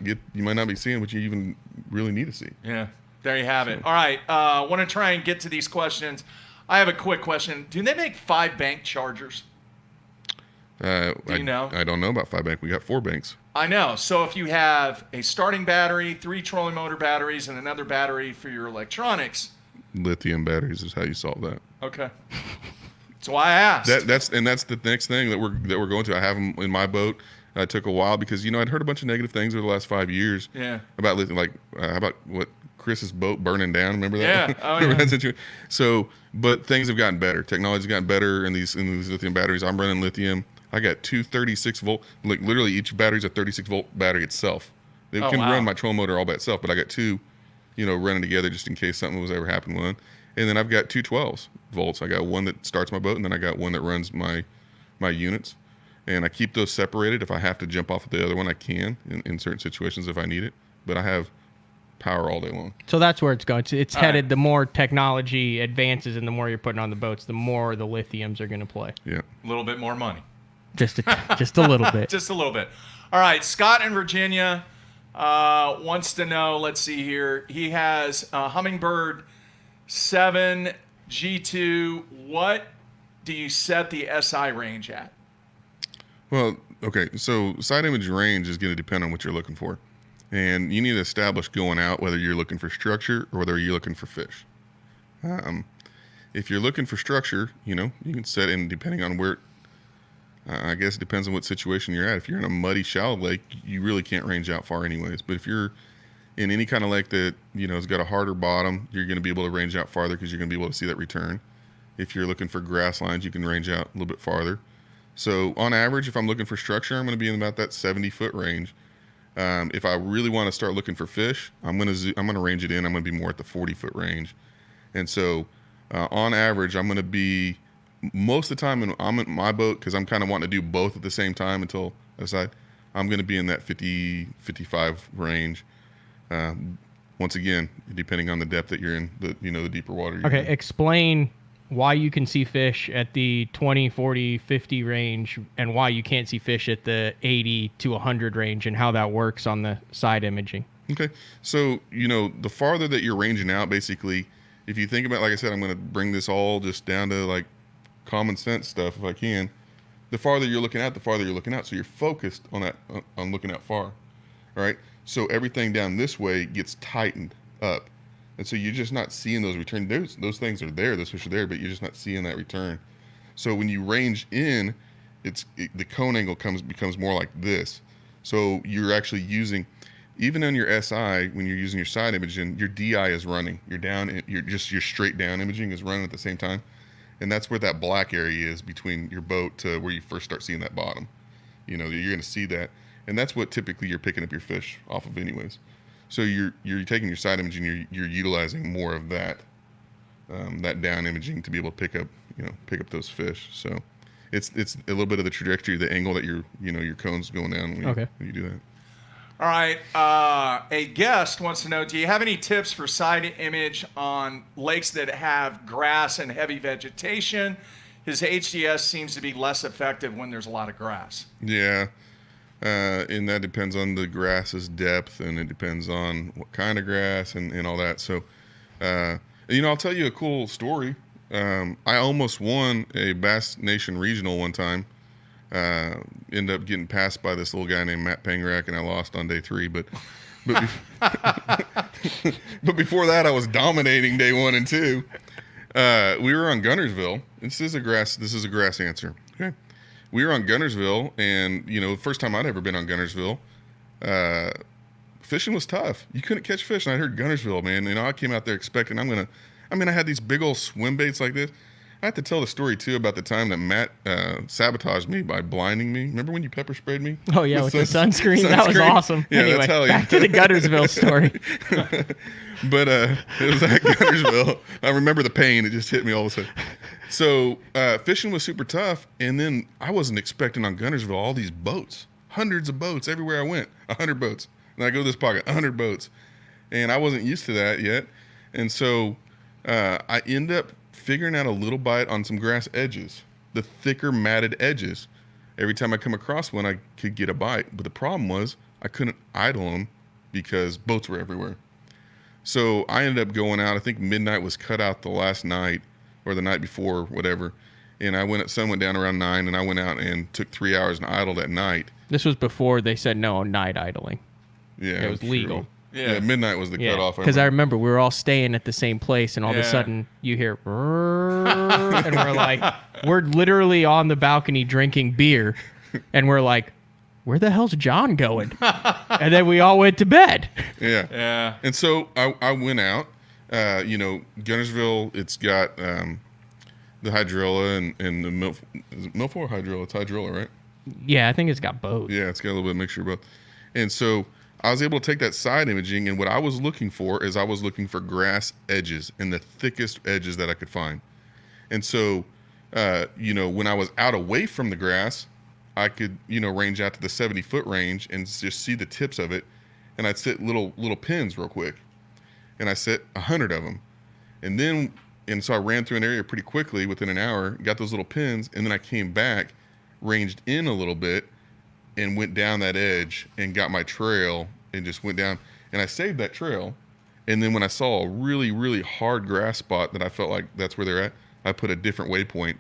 be seeing what you even really need to see. Yeah. There you have it. All right. I want to try and get to these questions. I have a quick question. Do they make 5-bank chargers? Do you know? I don't know about 5-bank. We got 4 banks. I know. So if you have a starting battery, 3 trolling motor batteries, and another battery for your electronics. Lithium batteries is how you solve that. Okay. That's why I asked. That's the next thing that we're going to. I have them in my boat. It took a while because I'd heard a bunch of negative things over the last 5 years. Yeah. About lithium, about what Chris's boat burning down. Remember that? Yeah. Oh, Remember that situation? So, but things have gotten better. Technology's gotten better in these lithium batteries. I'm running lithium. I got 2 36 volt. Literally, each battery's a 36 volt battery itself. They can run my trolling motor all by itself, but I got 2, running together just in case something was ever happening with one. And then I've got 2 12 volts. I got one that starts my boat, and then I got one that runs my units. And I keep those separated. If I have to jump off of the other one, I can in certain situations if I need it. But I have power all day long. So that's where it's going. It's headed. Right. The more technology advances and the more you're putting on the boats, the more the lithiums are going to play. Yeah. A little bit more money. Just a little bit. Just a little bit. All right. Scott in Virginia wants to know, let's see here. He has a Humminbird 7 G2. What do you set the SI range at? Well, okay, so side image range is going to depend on what you're looking for. And you need to establish going out whether you're looking for structure or whether you're looking for fish. If you're looking for structure, you can set in depending on where, I guess it depends on what situation you're at. If you're in a muddy, shallow lake, you really can't range out far anyways. But if you're in any kind of lake that, has got a harder bottom, you're going to be able to range out farther because you're going to be able to see that return. If you're looking for grass lines, you can range out a little bit farther. So on average, if I'm looking for structure, I'm going to be in about that 70-foot range. If I really want to start looking for fish, I'm gonna range it in. I'm gonna be more at the 40-foot range, and so on average, I'm gonna be most of the time. I'm in my boat because I'm kind of wanting to do both at the same time until I decide. I'm gonna be in that 50, 55 range. Once again, depending on the depth that you're in, the deeper water. You're in. Explain why you can see fish at the 20, 40, 50 range and why you can't see fish at the 80 to 100 range and how that works on the side imaging. Okay. So, the farther that you're ranging out, basically, if you think about, like I said, I'm going to bring this all just down to like common sense stuff if I can. The farther you're looking out, the farther you're looking out. So you're focused on that, on looking out far. All right. So everything down this way gets tightened up. And so you're just not seeing those return. Those things are there, those fish are there, but you're just not seeing that return. So when you range in, the cone angle becomes more like this. So you're actually using, even on your SI, when you're using your side imaging, your DI is running. Your straight down imaging is running at the same time. And that's where that black area is between your boat to where you first start seeing that bottom. You're going to see that. And that's what typically you're picking up your fish off of anyways. So you're taking your side imaging, you're utilizing more of that down imaging to be able to pick up those fish. So it's a little bit of the trajectory, the angle that your cone's going down when you do that. All right. A guest wants to know, do you have any tips for side image on lakes that have grass and heavy vegetation? His HDS seems to be less effective when there's a lot of grass. Yeah. And that depends on the grass's depth, and it depends on what kind of grass and all that. So, I'll tell you a cool story. I almost won a Bass Nation Regional one time. Ended up getting passed by this little guy named Matt Pangrak, and I lost on day 3. But before that, I was dominating day 1 and 2. We were on Gunnersville. This is a grass answer. Okay. We were on Gunnersville, and, the first time I'd ever been on Gunnersville, fishing was tough. You couldn't catch fish, and I heard Gunnersville, man. I came out there expecting I had these big old swim baits like this. I have to tell the story, too, about the time that Matt sabotaged me by blinding me. Remember when you pepper sprayed me? Oh, yeah, with the sunscreen? That was awesome. Yeah, anyway, back to the Gunnersville story. But it was at Gunnersville. I remember the pain. It just hit me all of a sudden. So fishing was super tough, and then I wasn't expecting on Gunnersville all these boats, hundreds of boats everywhere I went, 100 boats. And I go to this pocket, 100 boats, and I wasn't used to that yet. And so I end up figuring out a little bite on some grass edges, the thicker matted edges. Every time I come across one, I could get a bite. But the problem was I couldn't idle them because boats were everywhere. So I ended up going out. I think midnight was cut out the last night or the night before, whatever. And sun went down around 9, and I went out and took 3 hours and idled at night. This was before they said no night idling. Yeah, it was legal. Yeah, midnight was the cutoff. Because I remember we were all staying at the same place, and all of a sudden you hear, and we're like, we're literally on the balcony drinking beer, and we're like, where the hell's John going? And then we all went to bed. Yeah. And so I went out. Gunnersville, it's got the hydrilla and the Milfoil hydrilla. It's hydrilla, right? Yeah, I think it's got both. Yeah, it's got a little bit of mixture of both. And so I was able to take that side imaging, and what I was looking for grass edges and the thickest edges that I could find. And so, when I was out away from the grass, I could, range out to the 70-foot range and just see the tips of it. And I'd set little pins real quick. And I set 100 of them. And so I ran through an area pretty quickly within an hour, got those little pins, and then I came back, ranged in a little bit, and went down that edge and got my trail and just went down. And I saved that trail. And then when I saw a really, really hard grass spot that I felt like that's where they're at, I put a different waypoint,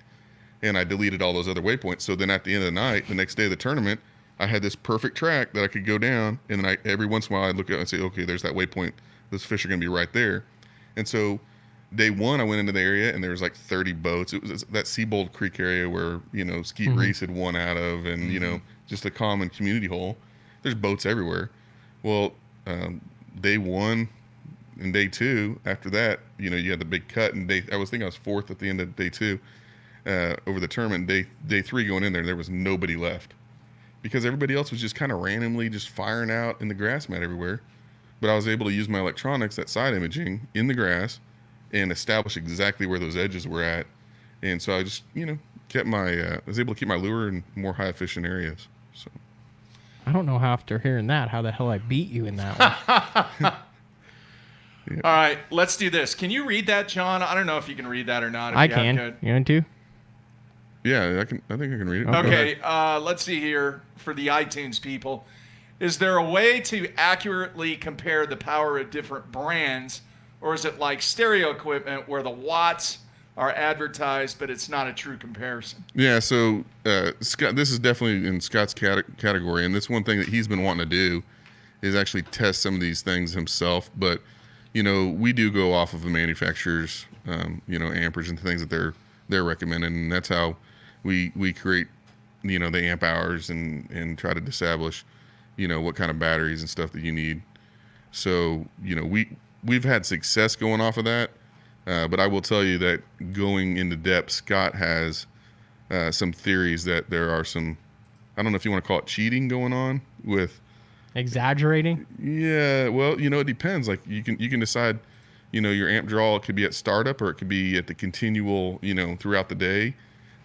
and I deleted all those other waypoints. So then at the end of the night, the next day of the tournament, I had this perfect track that I could go down. And then every once in a while I'd look at it and say, okay, there's that waypoint. Those fish are going to be right there. And so day 1, I went into the area, and there was like 30 boats. It was that Seabold Creek area where, Skeet Reese had won out of, and, just a common community hole. There's boats everywhere. Well, day 1 and day 2, after that, you had the big cut. And I was 4th at the end of day 2 over the tournament. Day 3 going in there was nobody left. because everybody else was just kind of randomly just firing out in the grass mat everywhere. But I was able to use my electronics, that side imaging, in the grass and establish exactly where those edges were at. And so I just, kept I was able to keep my lure in more high efficient areas. So I don't know how after hearing that, how the hell I beat you in that one. All right, let's do this. Can you read that, John? I don't know if you can read that or not. I can. You want to? Yeah, I think I can read it. Okay, let's see here for the iTunes people. Is there a way to accurately compare the power of different brands, or is it like stereo equipment where the watts are advertised, but it's not a true comparison? Yeah, so Scott, this is definitely in Scott's category, and that's one thing that he's been wanting to do is actually test some of these things himself. But we do go off of the manufacturer's amperage and things that they're recommending, and that's how we create the amp hours and try to establish what kind of batteries and stuff that you need. So we've had success going off of that. But I will tell you that going into depth, Scott has some theories that there are some, I don't know if you want to call it cheating going on with exaggerating. Yeah, well, it depends. Like you can decide, your amp draw, it could be at startup or it could be at the continual, throughout the day.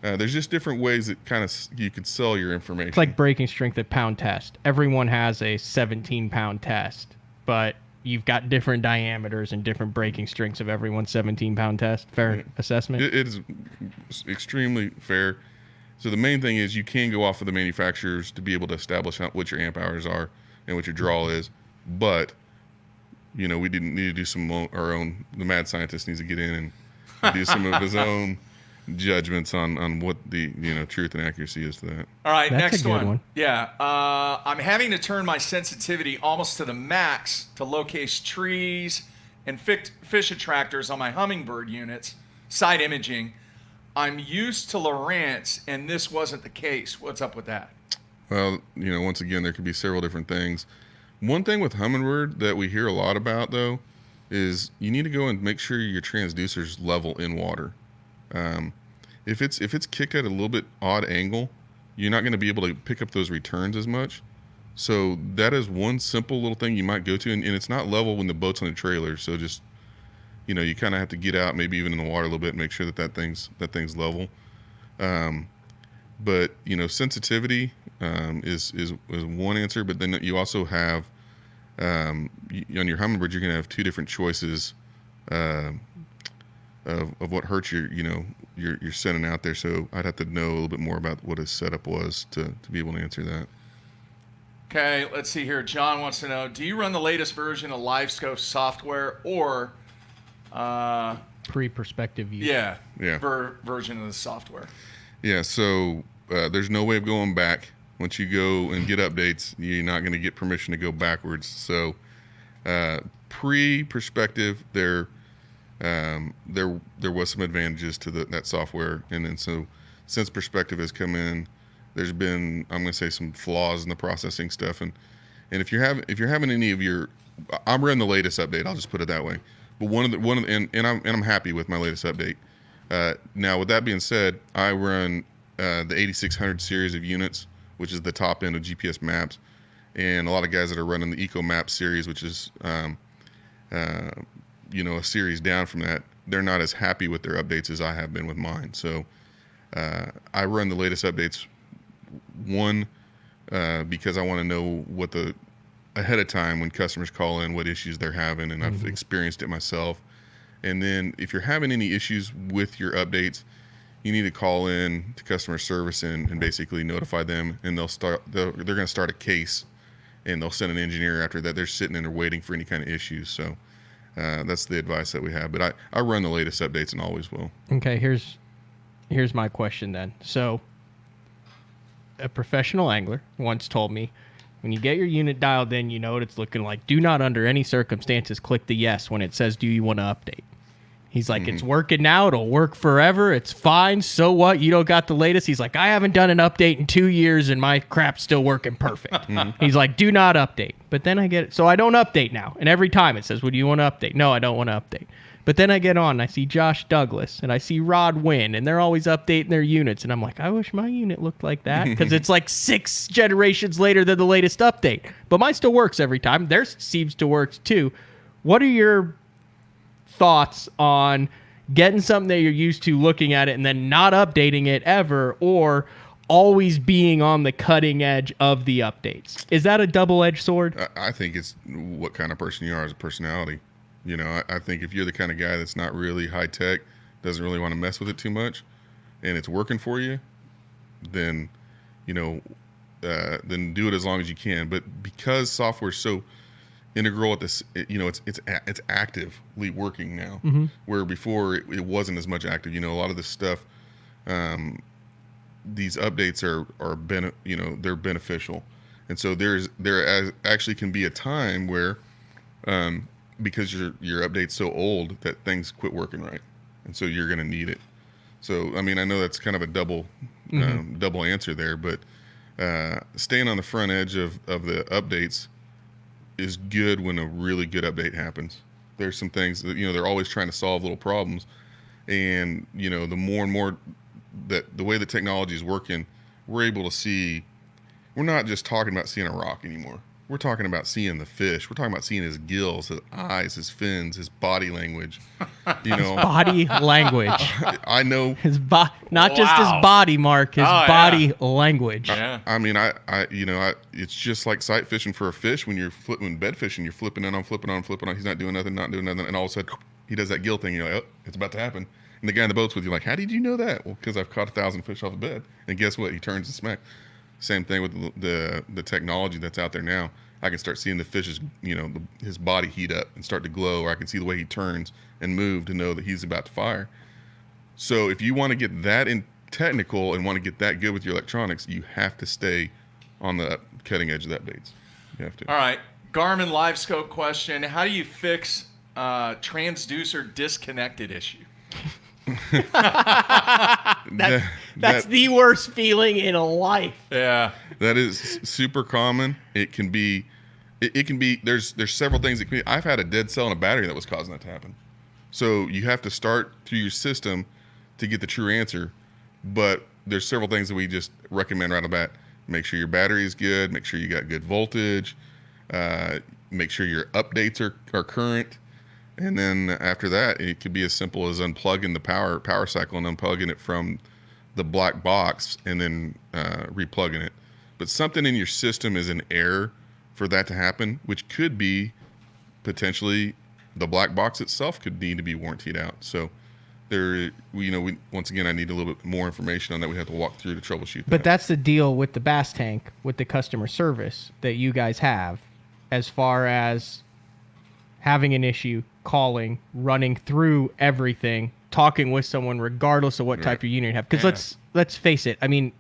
There's just different ways that kind of you could sell your information. It's like breaking strength at pound test. Everyone has a 17-pound test, but you've got different diameters and different breaking strengths of everyone's 17-pound test. Fair assessment? It is extremely fair. So the main thing is you can go off of the manufacturers to be able to establish what your amp hours are and what your draw is. But, we didn't need to do some our own. The mad scientist needs to get in and do some of his own judgments on what the truth and accuracy is to that. All right, That's next a good one. Yeah, I'm having to turn my sensitivity almost to the max to locate trees and fish attractors on my hummingbird units, side imaging. I'm used to Lowrance, and this wasn't the case. What's up with that? Well, once again, there could be several different things. One thing with hummingbird that we hear a lot about, though, is you need to go and make sure your transducer's level in water. If it's kicked at a little bit odd angle, you're not going to be able to pick up those returns as much. So that is one simple little thing you might go to, and it's not level when the boat's on a trailer. So just you kind of have to get out, maybe even in the water a little bit, and make sure that thing's level. But sensitivity is one answer, but then you also have on your hummingbird, you're going to have two different choices of what hertz you're sending out there. So I'd have to know a little bit more about what his setup was to be able to answer that. Okay, let's see here. John wants to know, do you run the latest version of LiveScope software or pre-perspective use? Yeah. Version of the software? Yeah, so there's no way of going back. Once you go and get updates, you're not going to get permission to go backwards. So pre-perspective, there was some advantages to that software, and then so since perspective has come in, there's been, I'm going to say, some flaws in the processing stuff, and if you're having any of your, I'm running the latest update. I'll just put it that way. But I'm happy with my latest update. Now, with that being said, I run the 8600 series of units, which is the top end of GPS maps, and a lot of guys that are running the Eco Map series, which is a series down from that, they're not as happy with their updates as I have been with mine. So I run the latest updates, because I want to know ahead of time when customers call in what issues they're having, and I've experienced it myself. And then if you're having any issues with your updates, you need to call in to customer service and basically notify them, and they're going to start a case, and they'll send an engineer after that. They're sitting in there waiting for any kind of issues. So that's the advice that we have. But I run the latest updates and always will. Okay, here's my question then. So a professional angler once told me, when you get your unit dialed in, you know what it's looking like. Do not under any circumstances click the yes when it says, do you want to update? He's like, it's working now. It'll work forever. It's fine. So what? You don't got the latest? He's like, I haven't done an update in 2 years and my crap's still working perfect. He's like, do not update. But then I get it. So I don't update now. And every time it says, well, do you want to update? No, I don't want to update. But then I get on, and I see Josh Douglas, and I see Rod Wynn, and they're always updating their units. And I'm like, I wish my unit looked like that, because it's like 6 generations later than the latest update. But mine still works every time. Theirs seems to work too. What are your thoughts on getting something that you're used to, looking at it, and then not updating it ever, or always being on the cutting edge of the updates? Is that a double-edged sword? I think it's what kind of person you are as a personality. You know, I think if you're the kind of guy that's not really high tech, doesn't really want to mess with it too much, and it's working for you, then, you know, then do it as long as you can. But because software is so integral at this, you know, it's actively working now, where before it wasn't as much active. You know, a lot of this stuff, these updates are they're beneficial, and so there actually can be a time where, because your update's so old that things quit working right, and so you're going to need it. So I mean, I know that's kind of a double answer there, but staying on the front edge of the updates is good when a really good update happens. There's some things that, you know, they're always trying to solve little problems, and you know, the more and more that the way the technology is working, we're able to see. We're not just talking about seeing a rock anymore. We're talking about seeing the fish. We're talking about seeing his gills, his eyes, his fins, his body language. You know, body language. I know his not just his body, Mark. His body language. I mean, it's just like sight fishing for a fish. When you're when bed fishing, you're flipping on, flipping on, flipping on. He's not doing nothing, and all of a sudden he does that gill thing. You're like, oh, it's about to happen. And the guy in the boat's with you, like, how did you know that? Well, because I've caught 1,000 fish off a bed. And guess what? He turns and smack. Same thing with the technology that's out there now. I can start seeing the fish's, you know, his body heat up and start to glow, or I can see the way he turns and move to know that he's about to fire. So if you want to get that in technical and want to get that good with your electronics, you have to stay on the cutting edge of the updates. You have to. All right. Garmin LiveScope question. How do you fix transducer disconnected issue? That's the worst feeling in life. Yeah, that is super common. It can be there's several things that can be. I've had a dead cell in a battery that was causing that to happen. So you have to start through your system to get the true answer, but there's several things that we just recommend right off the bat. Make sure your battery is good, make sure you got good voltage, make sure your updates are current. And then after that, it could be as simple as unplugging the power cycle and unplugging it from the black box and then replugging it. But something in your system is in error for that to happen, which could be potentially the black box itself could need to be warrantied out. So we once again, I need a little bit more information on that. We have to walk through to troubleshoot that. But that's the deal with the Bass Tank, with the customer service that you guys have, as far as having an issue, calling, running through everything, talking with someone regardless of what type of unit you have. Because let's face it, I mean,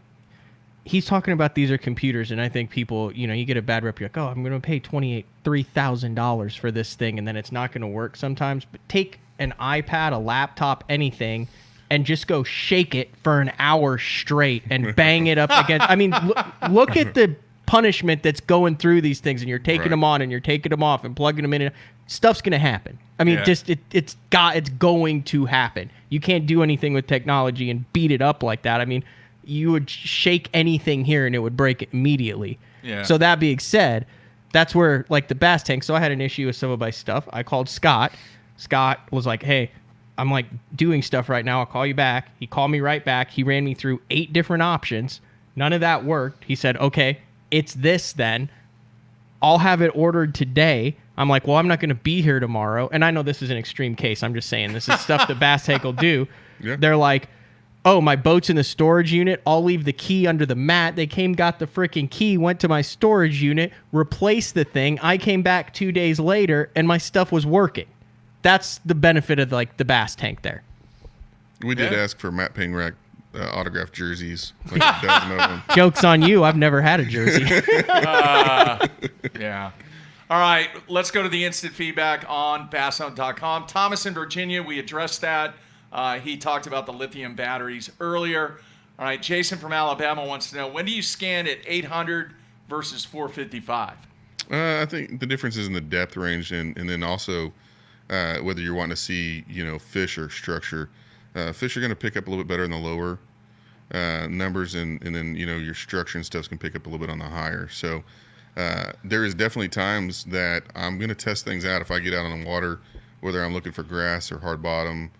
he's talking about these are computers, and I think people, you know, you get a bad rep, you're like, oh, I'm going to pay $3,000 for this thing, and then it's not going to work sometimes. But take an iPad, a laptop, anything, and just go shake it for an hour straight and bang it up against. I mean, look at the punishment that's going through these things, and you're taking them on and you're taking them off and plugging them in. And stuff's going to happen. I mean, it's going to happen. You can't do anything with technology and beat it up like that. I mean, you would shake anything here and it would break immediately. Yeah. So that being said, that's where, like, the Bass Tank. So I had an issue with some of my stuff. I called Scott. Scott was like, hey, I'm like doing stuff right now. I'll call you back. He called me right back. He ran me through 8 different options. None of that worked. He said, okay, it's this then. I'll have it ordered today. I'm like, well, I'm not going to be here tomorrow. And I know this is an extreme case. I'm just saying this is stuff that Bass Tank will do. Yeah. They're like, oh, my boat's in the storage unit. I'll leave the key under the mat. They came, got the freaking key, went to my storage unit, replaced the thing. I came back 2 days later, and my stuff was working. That's the benefit of, like, the Bass Tank there. We did ask for Matt Pingrack autographed jerseys. Like a dozen of them. Joke's on you. I've never had a jersey. Yeah. All right, let's go to the instant feedback on basshunt.com. Thomas in Virginia, we addressed that. He talked about the lithium batteries earlier. All right, Jason from Alabama wants to know, when do you scan at 800 versus 455? I think the difference is in the depth range and then also whether you're wanting to see, fish or structure. Fish are going to pick up a little bit better in the lower numbers, and then, your structure and stuff can pick up a little bit on the higher. So there is definitely times that I'm going to test things out if I get out on the water, whether I'm looking for grass or hard bottom,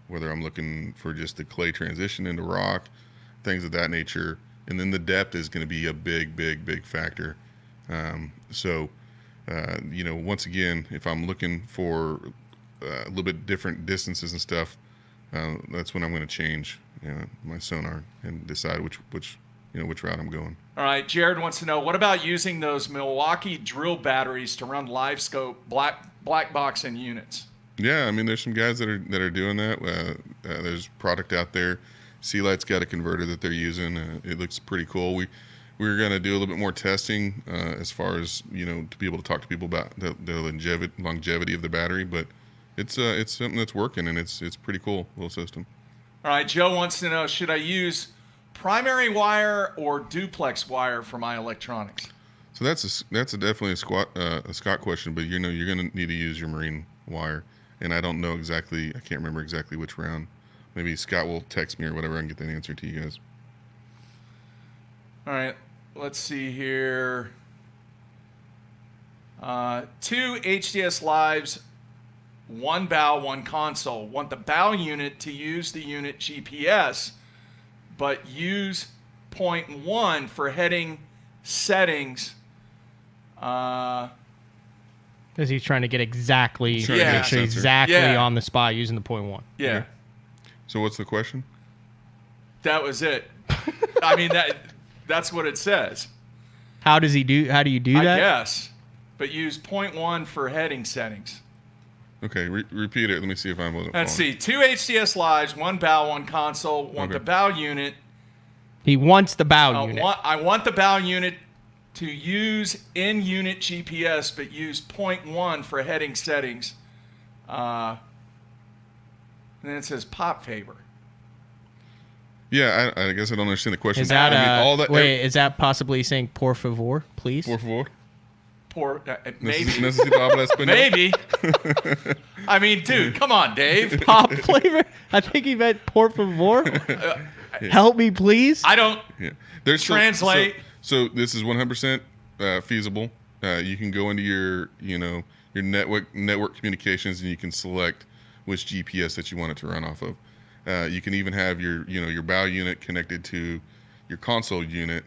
whether I'm looking for just the clay transition into rock, things of that nature. And then the depth is going to be a big factor. Once again, if I'm looking for a little bit different distances and stuff, that's when I'm going to change my sonar and decide which route I'm going. All right, Jared wants to know, what about using those Milwaukee drill batteries to run live scope black box and units? Yeah, I mean, there's some guys that are doing that. There's product out there. Sea Light's got a converter that they're using. It looks pretty cool. We're going to do a little bit more testing as far as, to be able to talk to people about the longevity of the battery, but it's something that's working, and it's pretty cool little system. All right, Joe wants to know, should I use primary wire or duplex wire for my electronics? So that's definitely a Scott question, but you're going to need to use your marine wire, and I don't know exactly. I can't remember exactly which round. Maybe Scott will text me or whatever and get that answer to you guys. All right, let's see here. 2 HDS Lives, 1 bow, 1 console. Want the bow unit to use the unit GPS, but use 0.1 for heading settings. Because he's trying to get exactly, Yeah. on the spot using the 0.1. Yeah. Okay. So what's the question? That was it. I mean, that's what it says. How do you do that? I guess. But use 0.1 for heading settings. Okay, repeat it. Let me see if I wasn't Let's following. see. 2 HDS Lives, 1 bow, 1 console. Want the bow unit. He wants the bow unit. I want the bow unit to use in-unit GPS, but use 0.1 for heading settings. And then it says pop favor. Yeah, I guess I don't understand the question. Is that is that possibly saying por favor, please? Por favor? Maybe. Necesito hablar español? Maybe. I mean, dude, come on, Dave. Pop flavor? I think he meant por favor. Help me, please. I don't translate. So this is 100% feasible. You can go into your network communications, and you can select which GPS that you want it to run off of. You can even have your bow unit connected to your console unit,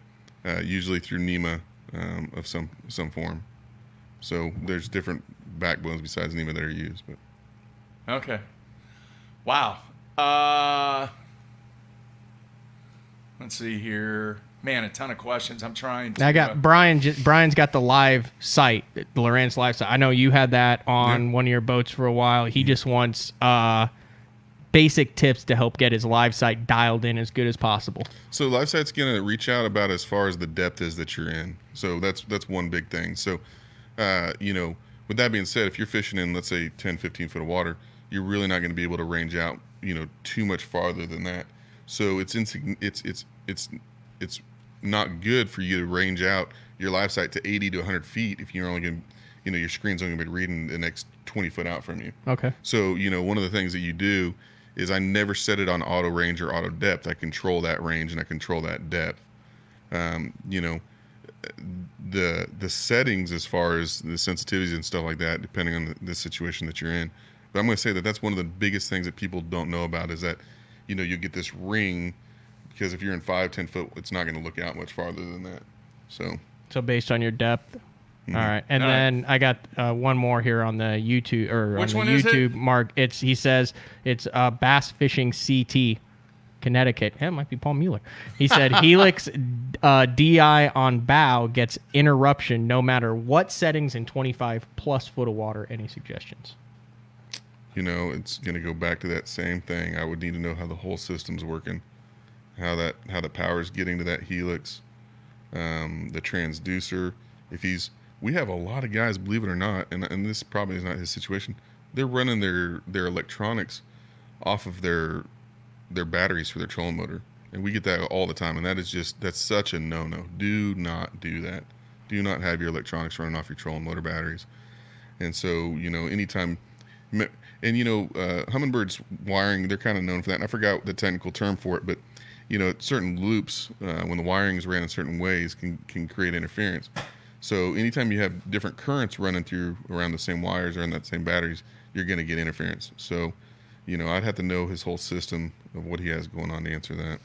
usually through NEMA of some form. So there's different backbones besides NEMA that are used. But okay. Wow. Let's see here. Man, a ton of questions. I'm trying to... I got Brian. Brian's got the live site, the Lowrance live site. I know you had that on one of your boats for a while. He just wants basic tips to help get his live site dialed in as good as possible. So live site's going to reach out about as far as the depth is that you're in. So that's one big thing. So, with that being said, if you're fishing in, let's say, 10, 15 foot of water, you're really not going to be able to range out, too much farther than that. So it's not good for you to range out your live site to 80 to 100 feet if you're only going to, your screen's only going to be reading the next 20 foot out from you. Okay. So, one of the things that you do is I never set it on auto range or auto depth. I control that range and I control that depth. The settings as far as the sensitivities and stuff like that, depending on the situation that you're in. But I'm going to say that that's one of the biggest things that people don't know about is that, you get this ring, because if you're in 5-10 foot, it's not going to look out much farther than that. So based on your depth. Mm-hmm. All right. And then I got one more here on the YouTube Which on the one is YouTube it? Mark. He says it's Bass Fishing CT Connecticut. Yeah, it might be Paul Mueller. He said Helix DI on bow gets interruption no matter what settings in 25 plus foot of water. Any suggestions? It's going to go back to that same thing. I would need to know how the whole system's working, how the power's getting to that Helix, the transducer. We have a lot of guys, believe it or not, and this probably is not his situation. They're running their electronics off of their batteries for their trolling motor, and we get that all the time. And that's such a no-no. Do not do that. Do not have your electronics running off your trolling motor batteries. And so anytime And Humminbird's wiring, they're kind of known for that. And I forgot the technical term for it, but certain loops, when the wiring is ran in certain ways, can create interference. So anytime you have different currents running through around the same wires or in that same batteries, you're going to get interference. So, I'd have to know his whole system of what he has going on to answer that.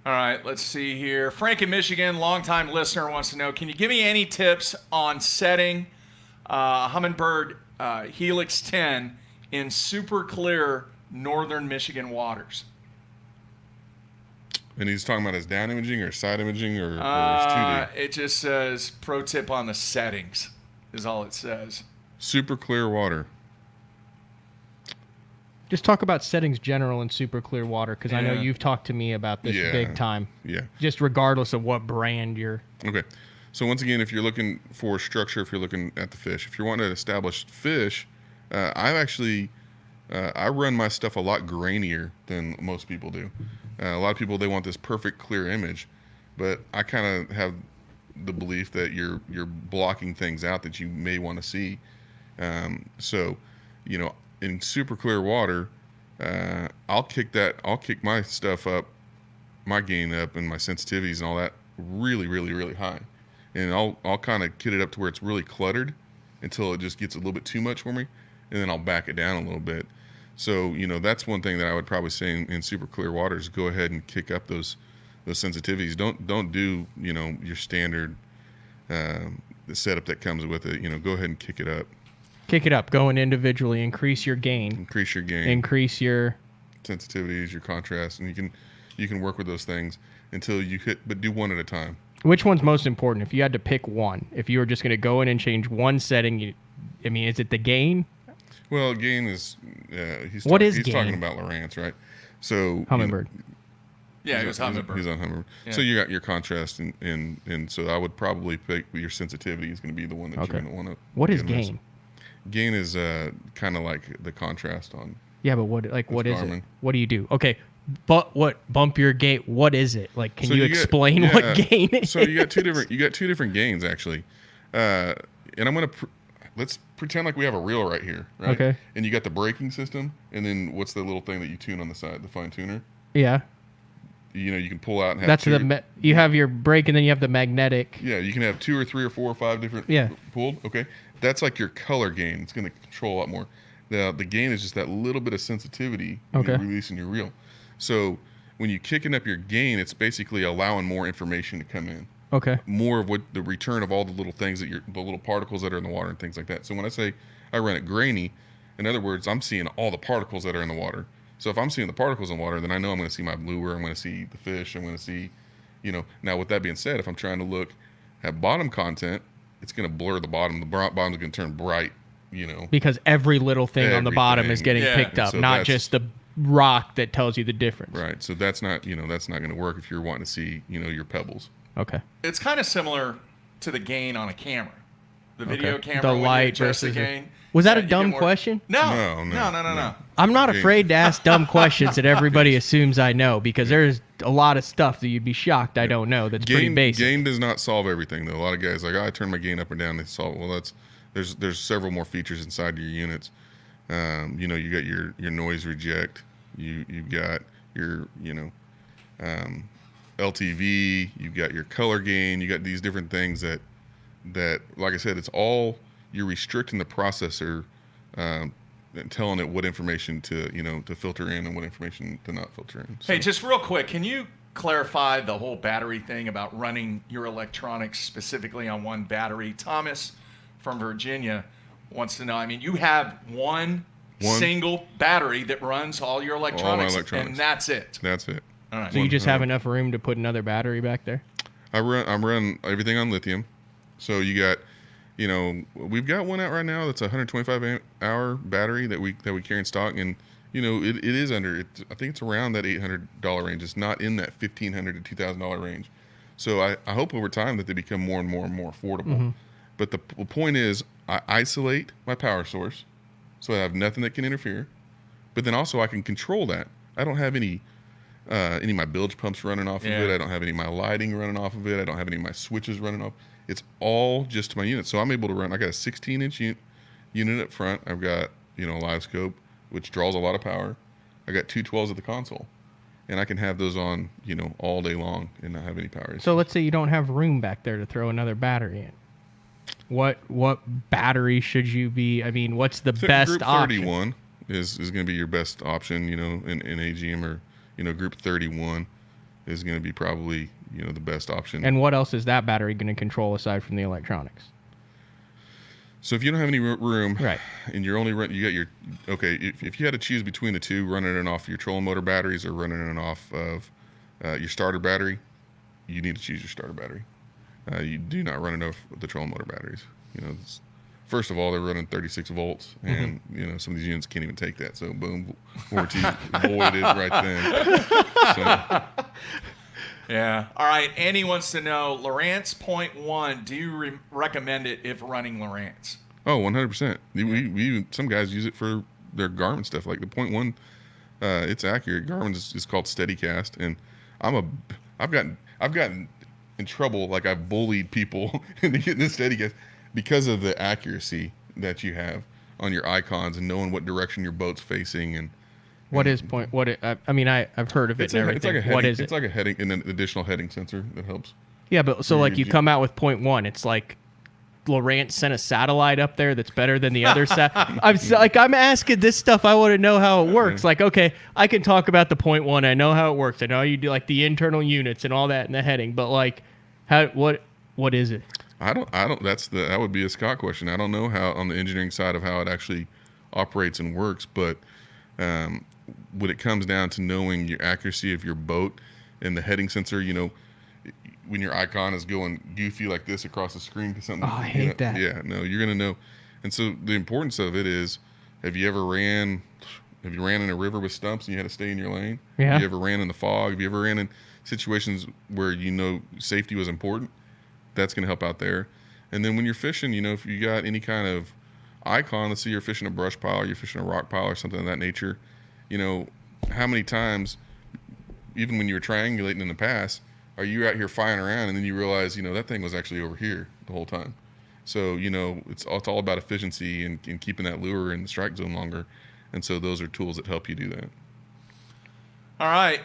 All right, let's see here. Frank in Michigan, longtime listener, wants to know, can you give me any tips on setting Humminbird Helix 10 in super clear northern Michigan waters? And he's talking about his down imaging or side imaging or his 2D? It just says pro tip on the settings is all it says. Super clear water. Just talk about settings general in super clear water, because I know you've talked to me about this big time. Yeah. Just regardless of what brand you're... Okay. So once again, if you're looking for structure, if you're looking at the fish, if you're wanting to establish fish, I run my stuff a lot grainier than most people do. A lot of people, they want this perfect clear image, but I kind of have the belief that you're blocking things out that you may want to see. So, in super clear water, I'll kick my stuff up, my gain up, and my sensitivities and all that really, really, really high. And I'll kind of kit it up to where it's really cluttered until it just gets a little bit too much for me, and then I'll back it down a little bit. So, that's one thing that I would probably say in super clear water is go ahead and kick up those sensitivities. Don't do, your standard the setup that comes with it. Go ahead and kick it up. Kick it up. Go in individually. Increase your gain. Increase your gain. Increase your sensitivities, your contrast, and you can work with those things until you hit, but do one at a time. Which one's most important? If you had to pick one, if you were just going to go in and change one setting, is it the gain? Well, gain is he's talking about Lowrance, right? So Humminbird. Yeah, it was Humminbird. He's on Humminbird. Yeah. So you got your contrast, and so I would probably pick your sensitivity is going to be the one that you're going to want to. What is gain? Gain is kind of like the contrast on. Yeah, but what is Garmin. it? What do you do? Okay, but what bump your gain? What is it? Like, can you explain what gain is? So you got two different gains actually, and I'm gonna let's pretend like we have a reel right here, right? Okay. And you got the braking system, and then what's the little thing that you tune on the side, the fine tuner? Yeah. You can pull out and have that's you have your brake, and then you have the magnetic. Yeah, you can have 2 or 3 or 4 or 5 different pulled. Okay, that's like your color gain. It's going to control a lot more. The gain is just that little bit of sensitivity when you're releasing your reel. So when you're kicking up your gain, it's basically allowing more information to come in. Okay. More of what the return of all the little things the little particles that are in the water and things like that. So when I say I run it grainy, in other words, I'm seeing all the particles that are in the water. So if I'm seeing the particles in water, then I know I'm going to see my lure, I'm going to see the fish, I'm going to see, Now with that being said, if I'm trying to have bottom content, it's going to blur the bottom. The bottom's going to turn bright, Because every little thing on the bottom is getting picked up, so not just the rock that tells you the difference. Right. So that's not going to work if you're wanting to see, your pebbles. Okay. It's kind of similar to the gain on a camera. The video camera, the light versus the gain. Was that a dumb question? No. I'm not afraid to ask dumb questions that everybody assumes I know, because there's a lot of stuff that you'd be shocked I don't know that's pretty basic. Gain does not solve everything, though. A lot of guys I turn my gain up or down. They solve. Well, there's several more features inside your units. You got your noise reject. You got your LTV. You got your color gain. You got these different things that like I said, it's all. You're restricting the processor, and telling it what information to filter in and what information to not filter in. So. Hey, just real quick, can you clarify the whole battery thing about running your electronics specifically on one battery? Thomas from Virginia wants to know. You have one single battery that runs all your electronics, and that's it. That's it. All right. So you just have enough room to put another battery back there? I'm run everything on lithium. So you got. We've got one out right now that's a 125 hour battery that we carry in stock, and it is under it. I think it's around that $800 range. It's not in that $1,500 to $2,000 range. So I hope over time that they become more and more and more affordable. Mm-hmm. But the point is, I isolate my power source, so I have nothing that can interfere. But then also I can control that. I don't have any of my bilge pumps running off of it. I don't have any of my lighting running off of it. I don't have any of my switches running off. It's all just my unit. So I'm able to run. I got a 16-inch unit up front. I've got, a live scope, which draws a lot of power. I got two 12s at the console, and I can have those on, all day long and not have any power issues. So let's say you don't have room back there to throw another battery in. What battery should you be? I mean, what's the best Group option? 31 is going to be your best option, in AGM, or, Group 31 is going to be probably, the best option. And what else is that battery going to control aside from the electronics? So if you don't have any room, right, and you're only if you had to choose between the two, running it off your trolling motor batteries or running it off of your starter battery, you need to choose your starter battery. You do not run it off the trolling motor batteries. First of all, they're running 36 volts, and some of these units can't even take that. So boom, warranty voided right then. So. Yeah. All right. Andy wants to know, Lowrance 0.1, do you recommend it if running Lowrance? Oh, 100%. We some guys use it for their Garmin stuff. Like the 0.1, it's accurate. Garmin is called SteadyCast, and I've gotten in trouble. Like I've bullied people into getting this SteadyCast because of the accuracy that you have on your icons and knowing what direction your boat's facing. And what is point? I've heard of it and everything. It's like a heading, what is it? It's like a heading and an additional heading sensor that helps. Yeah, but so like you come out with 0.1, it's like Lowrance sent a satellite up there that's better than the other I'm asking this stuff. I want to know how it works. Like, okay, I can talk about the 0.1. I know how it works. I know you do like the internal units and all that in the heading, but like, what is it? I don't. That would be a Scott question. I don't know how on the engineering side of how it actually operates and works, but when it comes down to knowing your accuracy of your boat and the heading sensor, when your icon is going goofy like this across the screen to something. Oh, I hate that. Yeah, no, you're gonna know. And so the importance of it is, have you ran in a river with stumps and you had to stay in your lane? Yeah. Have you ever ran in the fog? Have you ever ran in situations where safety was important? That's gonna help out there. And then when you're fishing, if you got any kind of icon, let's say you're fishing a brush pile or you're fishing a rock pile or something of that nature, how many times, even when you were triangulating in the past, are you out here flying around and then you realize, that thing was actually over here the whole time. So, it's all about efficiency and keeping that lure in the strike zone longer. And so those are tools that help you do that. All right.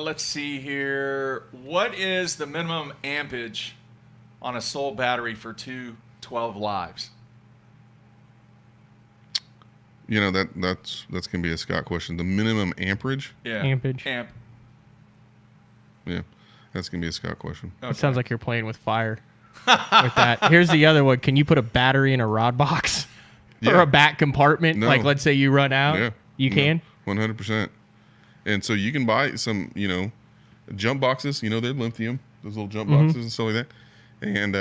Let's see here. What is the minimum ampage on a sole battery for two 12 lives? That's going to be a Scott question. The minimum amperage? Yeah. Ampage. Amp. Yeah. That's going to be a Scott question. Okay. It sounds like you're playing with fire with that. Here's the other one. Can you put a battery in a rod box or a back compartment? No. Like, let's say you run out. Yeah. You can? 100%. And so you can buy some, jump boxes. They're lithium, those little jump boxes and stuff like that. And,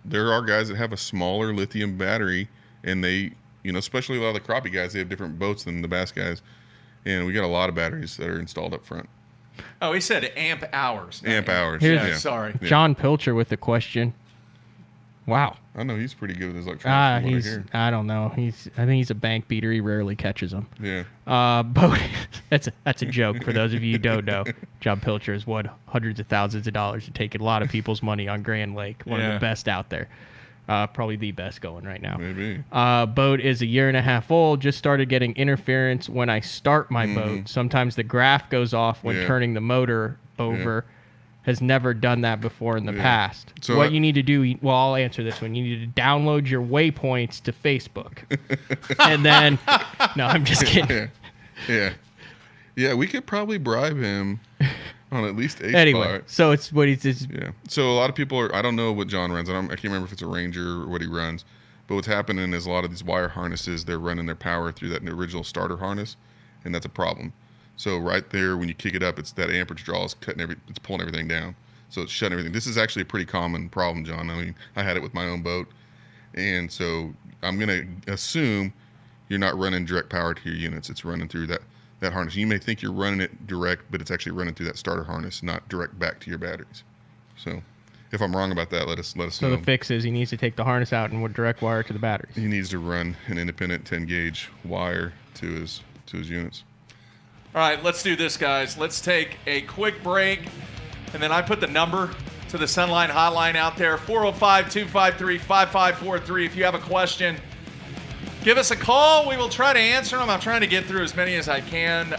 there are guys that have a smaller lithium battery, and they, especially a lot of the crappie guys, they have different boats than the bass guys. And we got a lot of batteries that are installed up front. Oh, he said amp hours. Amp hours. Sorry. Yeah. John Pilcher with the question. Wow. I know he's pretty good with his electronics. I don't know. I think he's a bank beater. He rarely catches them. Yeah. But that's a joke for those of you who don't know. John Pilcher has won hundreds of thousands of dollars and taken a lot of people's money on Grand Lake. One of the best out there. Probably the best going right now. Maybe. Boat is 1.5 years old. Just started getting interference when I start my boat. Sometimes the graph goes off when turning the motor over. Has never done that before in the past. So what you need to do, I'll answer this one. You need to download your waypoints to Facebook. And then, no, I'm just kidding. Yeah, we could probably bribe him on at least a anyway, spot. So it's what he's... Yeah. So a lot of people I don't know what John runs. I can't remember if it's a Ranger or what he runs. But what's happening is a lot of these wire harnesses, they're running their power through that original starter harness, and that's a problem. So right there, when you kick it up, it's that amperage draw is it's pulling everything down. So it's shutting everything. This is actually a pretty common problem, John. I mean, I had it with my own boat. And so I'm going to assume you're not running direct power to your units. It's running through that harness. You may think you're running it direct, but it's actually running through that starter harness, not direct back to your batteries. So if I'm wrong about that, let us know. So the fix is he needs to take the harness out and direct wire to the batteries. He needs to run an independent 10-gauge wire to his units. All right, let's do this, guys. Let's take a quick break, and then I put the number to the Sunline hotline out there, 405-253-5543. If you have a question, give us a call. We will try to answer them. I'm trying to get through as many as I can.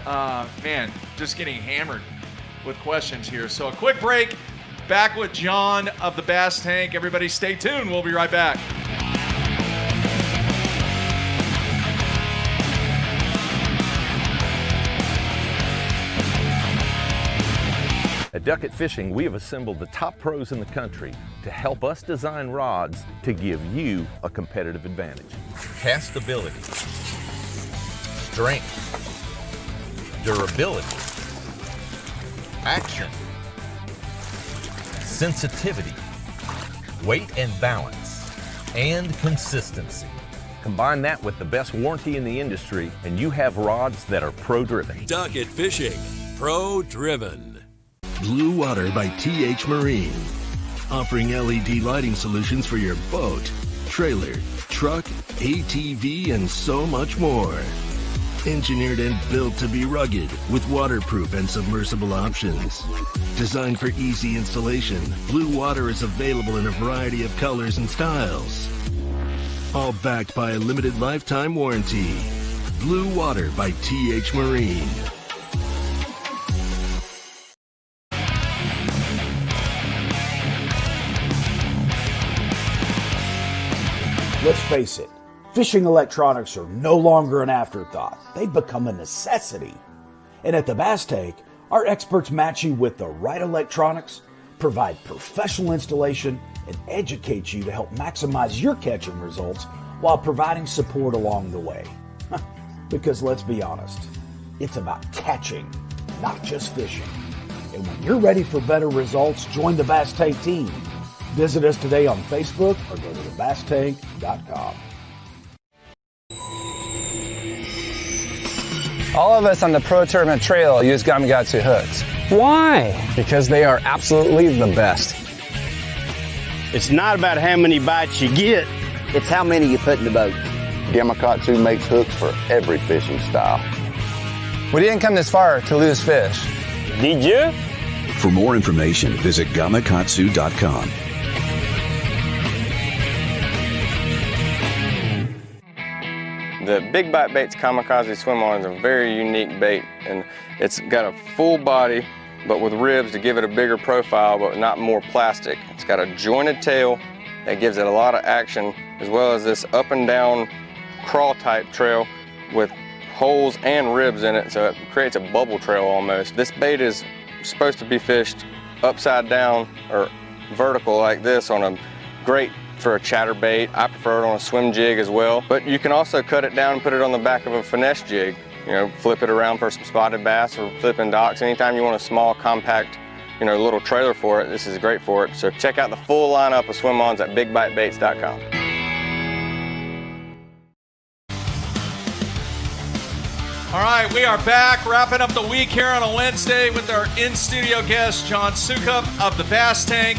Man, just getting hammered with questions here. So a quick break. Back with John of the Bass Tank. Everybody stay tuned. We'll be right back. At Duckett Fishing, we have assembled the top pros in the country to help us design rods to give you a competitive advantage. Castability, strength, durability, action, sensitivity, weight and balance, and consistency. Combine that with the best warranty in the industry, and you have rods that are pro-driven. Duckett Fishing, pro-driven. Blue Water by TH Marine, offering LED lighting solutions for your boat, trailer, truck, ATV, and so much more. Engineered and built to be rugged with waterproof and submersible options. Designed for easy installation, Blue Water is available in a variety of colors and styles. All backed by a limited lifetime warranty. Blue Water by TH Marine. Let's face it, fishing electronics are no longer an afterthought. They've become a necessity. And at the Bass Tank, our experts match you with the right electronics, provide professional installation, and educate you to help maximize your catching results while providing support along the way. Because let's be honest, it's about catching, not just fishing. And when you're ready for better results, join the Bass Tank team. Visit us today on Facebook or go to thebasstank.com. All of us on the Pro Tournament Trail use Gamakatsu hooks. Why? Because they are absolutely the best. It's not about how many bites you get. It's how many you put in the boat. Gamakatsu makes hooks for every fishing style. We didn't come this far to lose fish. Did you? For more information, visit gamakatsu.com. The Big Bite Baits Kamikaze Swim On is a very unique bait, and it's got a full body but with ribs to give it a bigger profile but not more plastic. It's got a jointed tail that gives it a lot of action, as well as this up and down crawl type trail with holes and ribs in it, so it creates a bubble trail almost. This bait is supposed to be fished upside down or vertical like this on a grate for a chatterbait. I prefer it on a swim jig as well, but you can also cut it down and put it on the back of a finesse jig. You know, flip it around for some spotted bass or flipping docks. Anytime you want a small, compact, little trailer for it, this is great for it. So check out the full lineup of swim-ons at bigbitebaits.com. All right, we are back, wrapping up the week here on a Wednesday with our in-studio guest, John Soukup of the Bass Tank.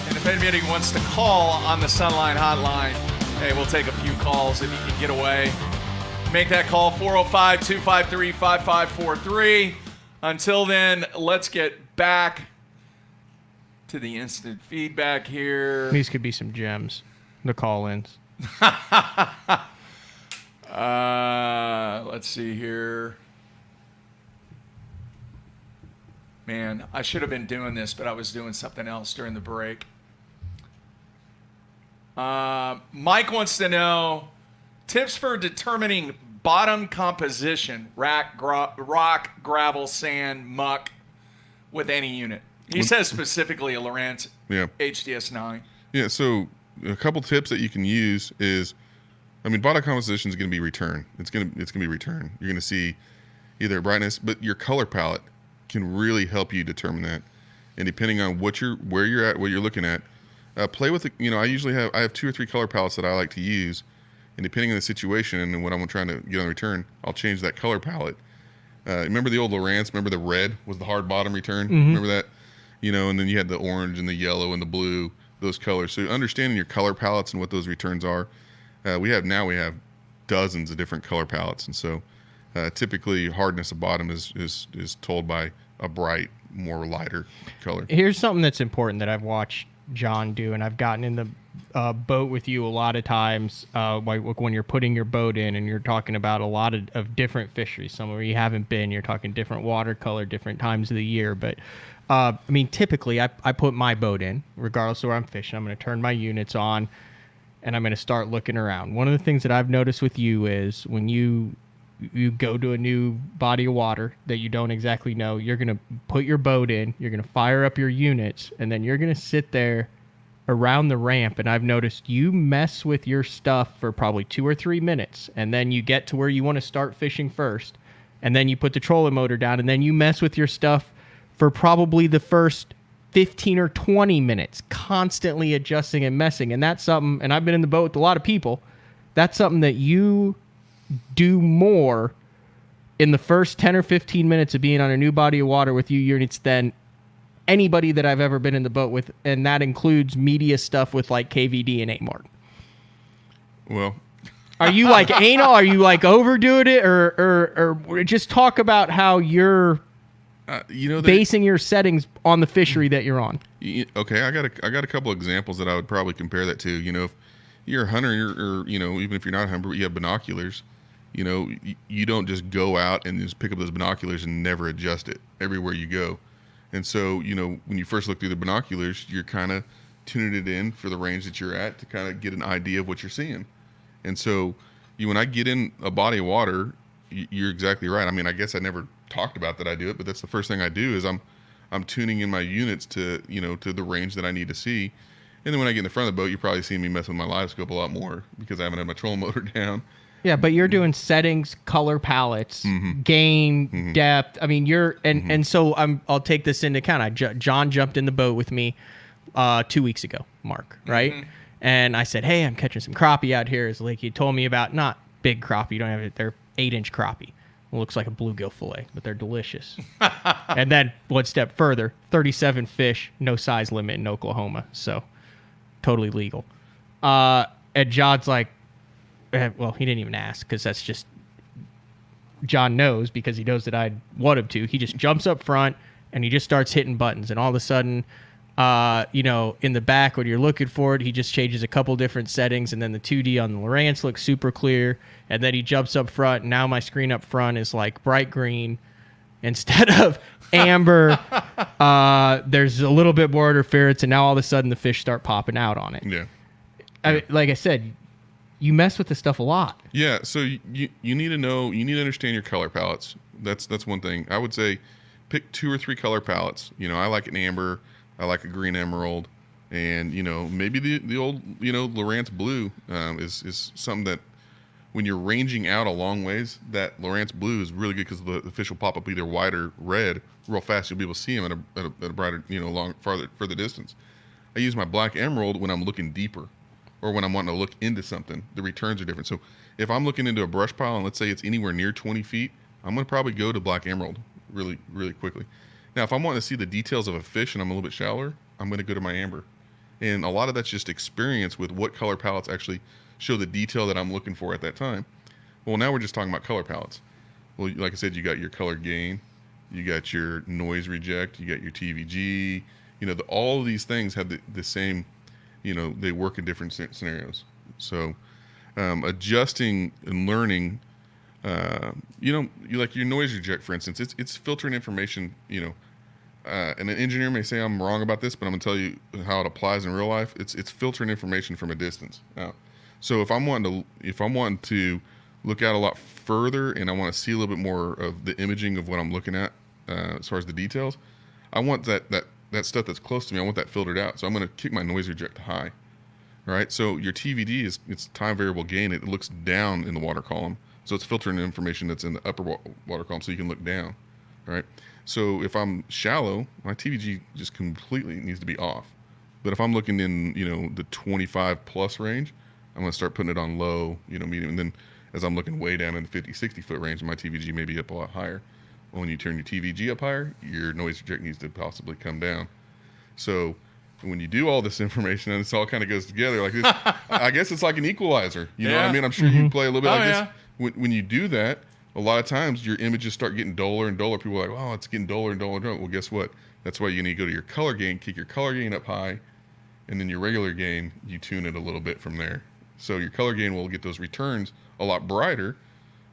And if anybody wants to call on the Sunline hotline, hey, we'll take a few calls if you can get away. Make that call, 405-253-5543. Until then, let's get back to the instant feedback here. These could be some gems, the call-ins. Let's see here. Man, I should have been doing this, but I was doing something else during the break. Mike wants to know tips for determining bottom composition, rock, gravel, sand, muck with any unit. He says specifically a Lowrance HDS 9. Yeah, so a couple tips that you can use is, bottom composition is going to be return. It's going to be return. You're going to see either brightness, but your color palette can really help you determine that. And depending on where you're at, what you're looking at, play with it. I have 2 or 3 color palettes that I like to use, and depending on the situation and what I'm trying to get on return, I'll change that color palette. Remember the old Lowrance? Remember the red was the hard bottom return? Mm-hmm. Remember that? And then you had the orange and the yellow and the blue, those colors. So understanding your color palettes and what those returns are. We have dozens of different color palettes, and so typically hardness of bottom is told by a bright more lighter color. Here's something that's important that I've watched John do, and I've gotten in the boat with you a lot of times, like when you're putting your boat in and you're talking about a lot of different fisheries, somewhere you haven't been, you're talking different watercolor, different times of the year. But I mean, typically I put my boat in, regardless of where I'm fishing. I'm going to turn my units on, and I'm going to start looking around. One of the things that I've noticed with you is when you go to a new body of water that you don't exactly know, you're going to put your boat in, you're going to fire up your units, and then you're going to sit there around the ramp, and I've noticed you mess with your stuff for probably 2 or 3 minutes, and then you get to where you want to start fishing first, and then you put the trolling motor down, and then you mess with your stuff for probably the first 15 or 20 minutes, constantly adjusting and messing. And that's something, and I've been in the boat with a lot of people, that's something that you do more in the first 10 or 15 minutes of being on a new body of water with you units than anybody that I've ever been in the boat with, and that includes media stuff with like KVD and AMART. Well, are you like anal? Are you like overdoing it, or just talk about how you're basing your settings on the fishery that you're on? Okay, I got a couple examples that I would probably compare that to. If you're a hunter, or even if you're not a hunter, but you have binoculars. You don't just go out and just pick up those binoculars and never adjust it everywhere you go. And so, when you first look through the binoculars, you're kind of tuning it in for the range that you're at to kind of get an idea of what you're seeing. And so, when I get in a body of water, you're exactly right. I mean, I guess I never talked about that I do it, but that's the first thing I do is I'm tuning in my units to the range that I need to see. And then when I get in the front of the boat, you probably see me mess with my live scope a lot more because I haven't had my trolling motor down. Yeah, but you're doing settings, color palettes, gain, depth. I mean, and so I'll take this into account. John jumped in the boat with me 2 weeks ago, Mark, right? And I said, hey, I'm catching some crappie out here. It's like you told me about, not big crappie. You don't have it. They're 8-inch crappie. It looks like a bluegill fillet, but they're delicious. And then one step further, 37 fish, no size limit in Oklahoma. So totally legal. And John's like, well, he didn't even ask because that's just John knows because he knows that I'd want him to. He just jumps up front and he just starts hitting buttons. And all of a sudden, in the back when you're looking for it, he just changes a couple different settings. And then the 2D on the Lowrance looks super clear. And then he jumps up front. And now my screen up front is like bright green instead of amber. There's a little bit more interference. And now all of a sudden the fish start popping out on it. Yeah. I mean, like I said, you mess with this stuff a lot. Yeah, so you need to know, you need to understand your color palettes. That's one thing. I would say pick 2 or 3 color palettes. I like an amber, I like a green emerald, and maybe the old Lowrance blue is something that when you're ranging out a long ways, that Lowrance blue is really good because the fish will pop up either white or red real fast. You'll be able to see them at a brighter, further distance. I use my black emerald when I'm looking deeper, or when I'm wanting to look into something. The returns are different. So if I'm looking into a brush pile and let's say it's anywhere near 20 feet, I'm going to probably go to black emerald really, really quickly. Now, if I'm wanting to see the details of a fish and I'm a little bit shallower, I'm going to go to my amber. And a lot of that's just experience with what color palettes actually show the detail that I'm looking for at that time. Well, now we're just talking about color palettes. Well, like I said, you got your color gain, you got your noise reject, you got your TVG, all of these things have the same, they work in different scenarios. So adjusting and learning, you like your noise reject, for instance, it's filtering information, and an engineer may say I'm wrong about this, but I'm gonna tell you how it applies in real life. It's filtering information from a distance. So if I'm wanting to look out a lot further and I want to see a little bit more of the imaging of what I'm looking at, as far as the details, I want that stuff that's close to me, I want that filtered out. So I'm going to kick my noise reject to high, right? So your TVD it's time variable gain. It looks down in the water column. So it's filtering the information that's in the upper water column so you can look down, right? So if I'm shallow, my TVG just completely needs to be off. But if I'm looking in, the 25 plus range, I'm going to start putting it on low, medium. And then as I'm looking way down in the 50, 60 foot range, my TVG may be up a lot higher. When you turn your TVG up higher, your noise reject needs to possibly come down. So when you do all this information and this all kind of goes together like this, I guess it's like an equalizer. You know what I mean? I'm sure you play a little bit like this. When you do that, a lot of times your images start getting duller and duller. People are like, oh, it's getting duller and duller and duller. Well, guess what? That's why you need to go to your color gain, kick your color gain up high, and then your regular gain, you tune it a little bit from there. So your color gain will get those returns a lot brighter,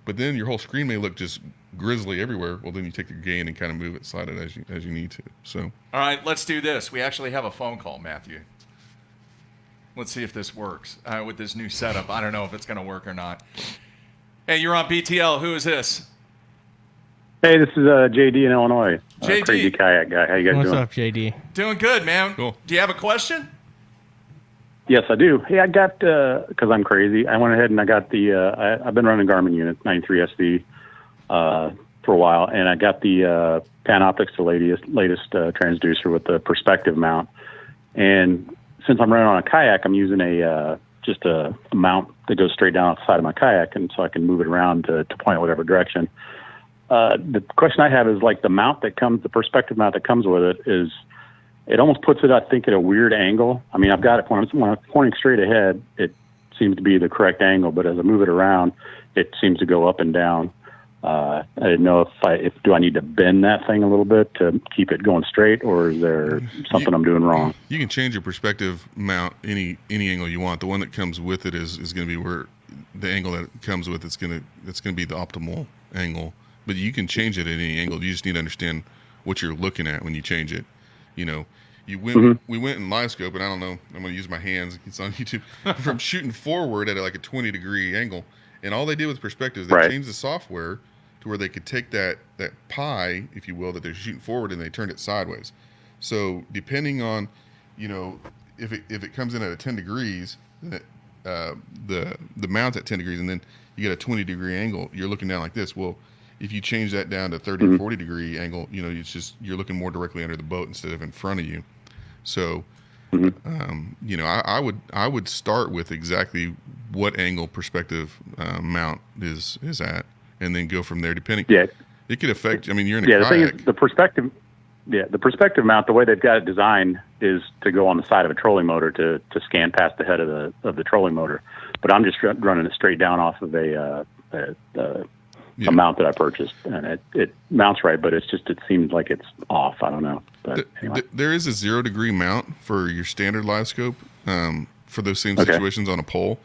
but then your whole screen may look just grizzly everywhere. Well, then you take the gain and kind of move it, slide it as you need to. So. All right, let's do this. We actually have a phone call, Matthew. Let's see if this works with this new setup. I don't know if it's going to work or not. Hey, you're on BTL. Who is this? Hey, this is JD in Illinois. JD. Crazy kayak guy. How you guys doing? What's up, JD? Doing good, man. Cool. Do you have a question? Yes, I do. Hey, I got, because I'm crazy, I went ahead and I got the, I've been running Garmin unit, 93 SV, for a while, and I got the Panoptics, the latest transducer with the perspective mount. And since I'm running on a kayak, I'm using just a mount that goes straight down off the side of my kayak, and so I can move it around to point whatever direction. The question I have is, like, the perspective mount that comes with it it almost puts it, I think, at a weird angle. I mean, I've got it when I'm pointing straight ahead, it seems to be the correct angle, but as I move it around, it seems to go up and down. I didn't know do I need to bend that thing a little bit to keep it going straight, or is there something I'm doing wrong? You can change your perspective mount any angle you want. The one that comes with it is going to be where the angle that it comes with. It's going to be the optimal angle, but you can change it at any angle. You just need to understand what you're looking at when you change it. You know, we went in live scope, and I don't know, I'm going to use my hands. It's on YouTube from shooting forward at like a 20-degree angle. And all they did with perspective is they changed the software to where they could take that pie, if you will, that they're shooting forward, and they turned it sideways. So depending on, you know, if it comes in at a 10 degrees, the mount's at 10 degrees, and then you get a 20-degree angle, you're looking down like this. Well, if you change that down to 30 or 40-degree angle, you know, it's just you're looking more directly under the boat instead of in front of you. So, you know, I would start with exactly what angle perspective mount is at, and then go from there. Depending, it could affect. I mean, you're in a kayak. The thing is, the perspective mount, the way they've got it designed is to go on the side of a trolling motor to scan past the head of the trolling motor. But I'm just running it straight down off of a mount that I purchased, and it mounts right, but it seems like it's off. I don't know. But anyway. There is a 0-degree mount for your standard live scope for those same situations on a pole.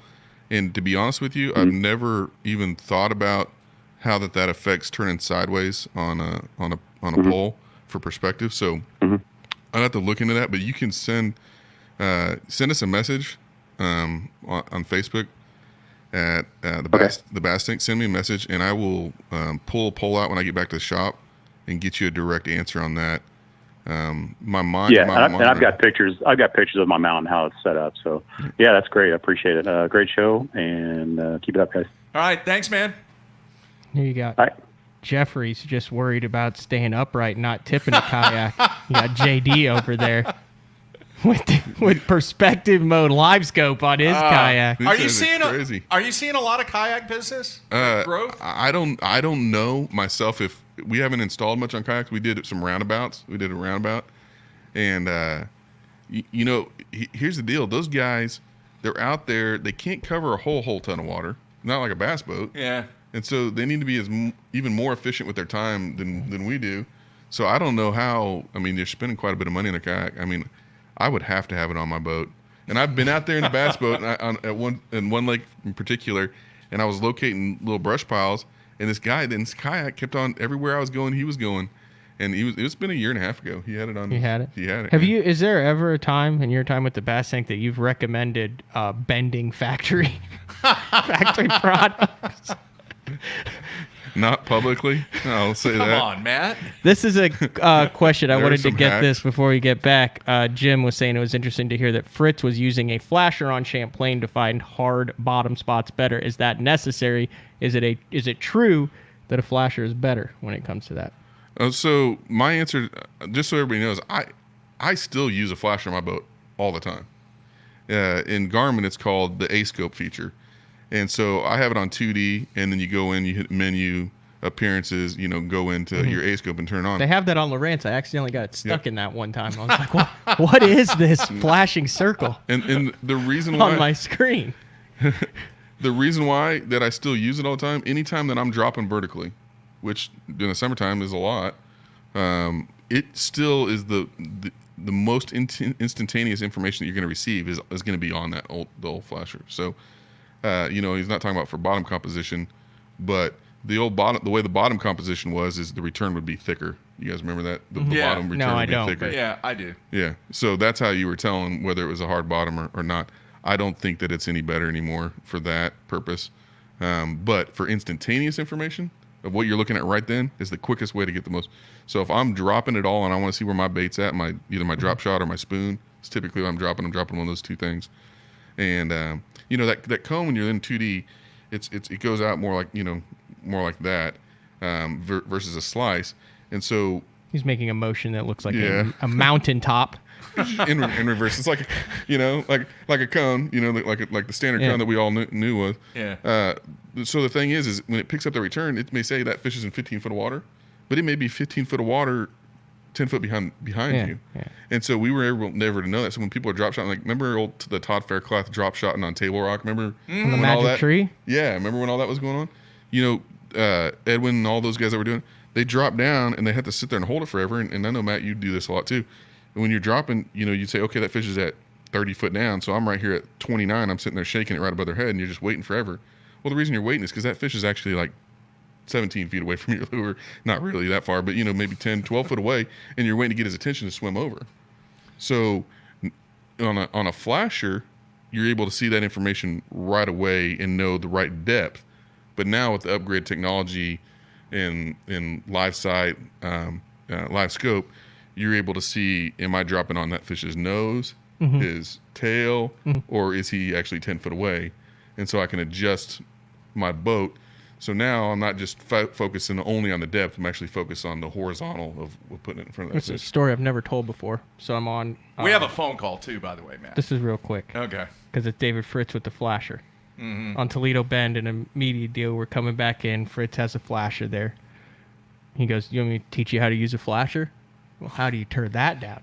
And to be honest with you, I've never even thought about how that affects turning sideways on a pole for perspective. So I'd have to look into that. But you can send us a message on Facebook at the Bass Tank. Send me a message, and I will pull a poll out when I get back to the shop and get you a direct answer on that. And I've got pictures. I've got pictures of my mount and how it's set up. So yeah, that's great. I appreciate it. Great show, and keep it up, guys. All right, thanks, man. Here you go. Jeffrey's just worried about staying upright, not tipping a kayak. You got JD over there with perspective mode live scope on his kayak. Are you seeing a lot of kayak business growth? I don't know myself if we haven't installed much on kayaks. We did some roundabouts. We did a roundabout, and you know, here's the deal: those guys, they're out there. They can't cover a whole ton of water, not like a bass boat. Yeah. And so they need to be even more efficient with their time than we do. So I don't know how. I mean, they're spending quite a bit of money on a kayak. I mean, I would have to have it on my boat. And I've been out there in the bass boat in one lake in particular, and I was locating little brush piles. And this guy, then this kayak kept on everywhere I was going. He was going, and it's been a year and a half ago. He had it on. He had it. He had it. Is there ever a time in your time with the Bass Tank that you've recommended bending factory products? Not publicly. I'll say that. Come on, Matt. This is a question I wanted to get this before we get back. Jim was saying it was interesting to hear that Fritz was using a flasher on Champlain to find hard bottom spots better. Is that necessary? Is it true that a flasher is better when it comes to that? So my answer, just so everybody knows, I still use a flasher on my boat all the time. In Garmin, it's called the A-Scope feature. And so I have it on 2D, and then you go in, you hit menu, appearances, you know, go into your A-Scope and turn it on. They have that on Lowrance. I accidentally got it stuck in that one time. I was like, what is this flashing circle and the reason why on my screen? the reason why that I still use it all the time, anytime that I'm dropping vertically, which in the summertime is a lot, it still is the most instantaneous information that you're going to receive is going to be on the old flasher. So, he's not talking about for bottom composition, but the way the bottom composition is the return would be thicker. You guys remember that? The bottom return would be thicker. Yeah, I do. Yeah. So that's how you were telling whether it was a hard bottom or not. I don't think that it's any better anymore for that purpose. But for instantaneous information of what you're looking at right then is the quickest way to get the most. So if I'm dropping it all and I want to see where my bait's at, either my drop shot or my spoon, it's typically when I'm dropping one of those two things. And that cone when you're in 2D, it goes out more like that versus a slice. And so he's making a motion that looks like a mountaintop. in reverse, it's like a cone, like the standard cone that we all knew was. Yeah. So the thing is when it picks up the return, it may say that fish is in 15 foot of water, but it may be 15 foot of water, 10 foot behind you. Yeah. And so we were never to know that. So when people are drop shotting, remember the Todd Faircloth drop shotting on Table Rock? Remember on the magic tree? Yeah. Remember when all that was going on? Edwin and all those guys that were doing it, they dropped down and they had to sit there and hold it forever. And I know, Matt, you do this a lot too. And when you're dropping, you'd say, okay, that fish is at 30 foot down. So I'm right here at 29. I'm sitting there shaking it right above their head and you're just waiting forever. Well, the reason you're waiting is because that fish is actually like 17 feet away from your lure. Not really that far, but maybe 10, 12 foot away. And you're waiting to get his attention to swim over. So on a flasher, you're able to see that information right away and know the right depth. But now with the upgrade technology in live sight, live scope, you're able to see, am I dropping on that fish's nose, his tail, or is he actually 10 foot away? And so I can adjust my boat. So now I'm not just focusing only on the depth. I'm actually focused on the horizontal of putting it in front of that It's fish. a story I've never told before. So I'm on. We have a phone call too, by the way, Matt. This is real quick. Okay. Because it's David Fritz with the flasher. On Toledo Bend in a media deal. We're coming back in. Fritz has a flasher there. He goes, "You want me to teach you how to use a flasher?" Well, how do you turn that down?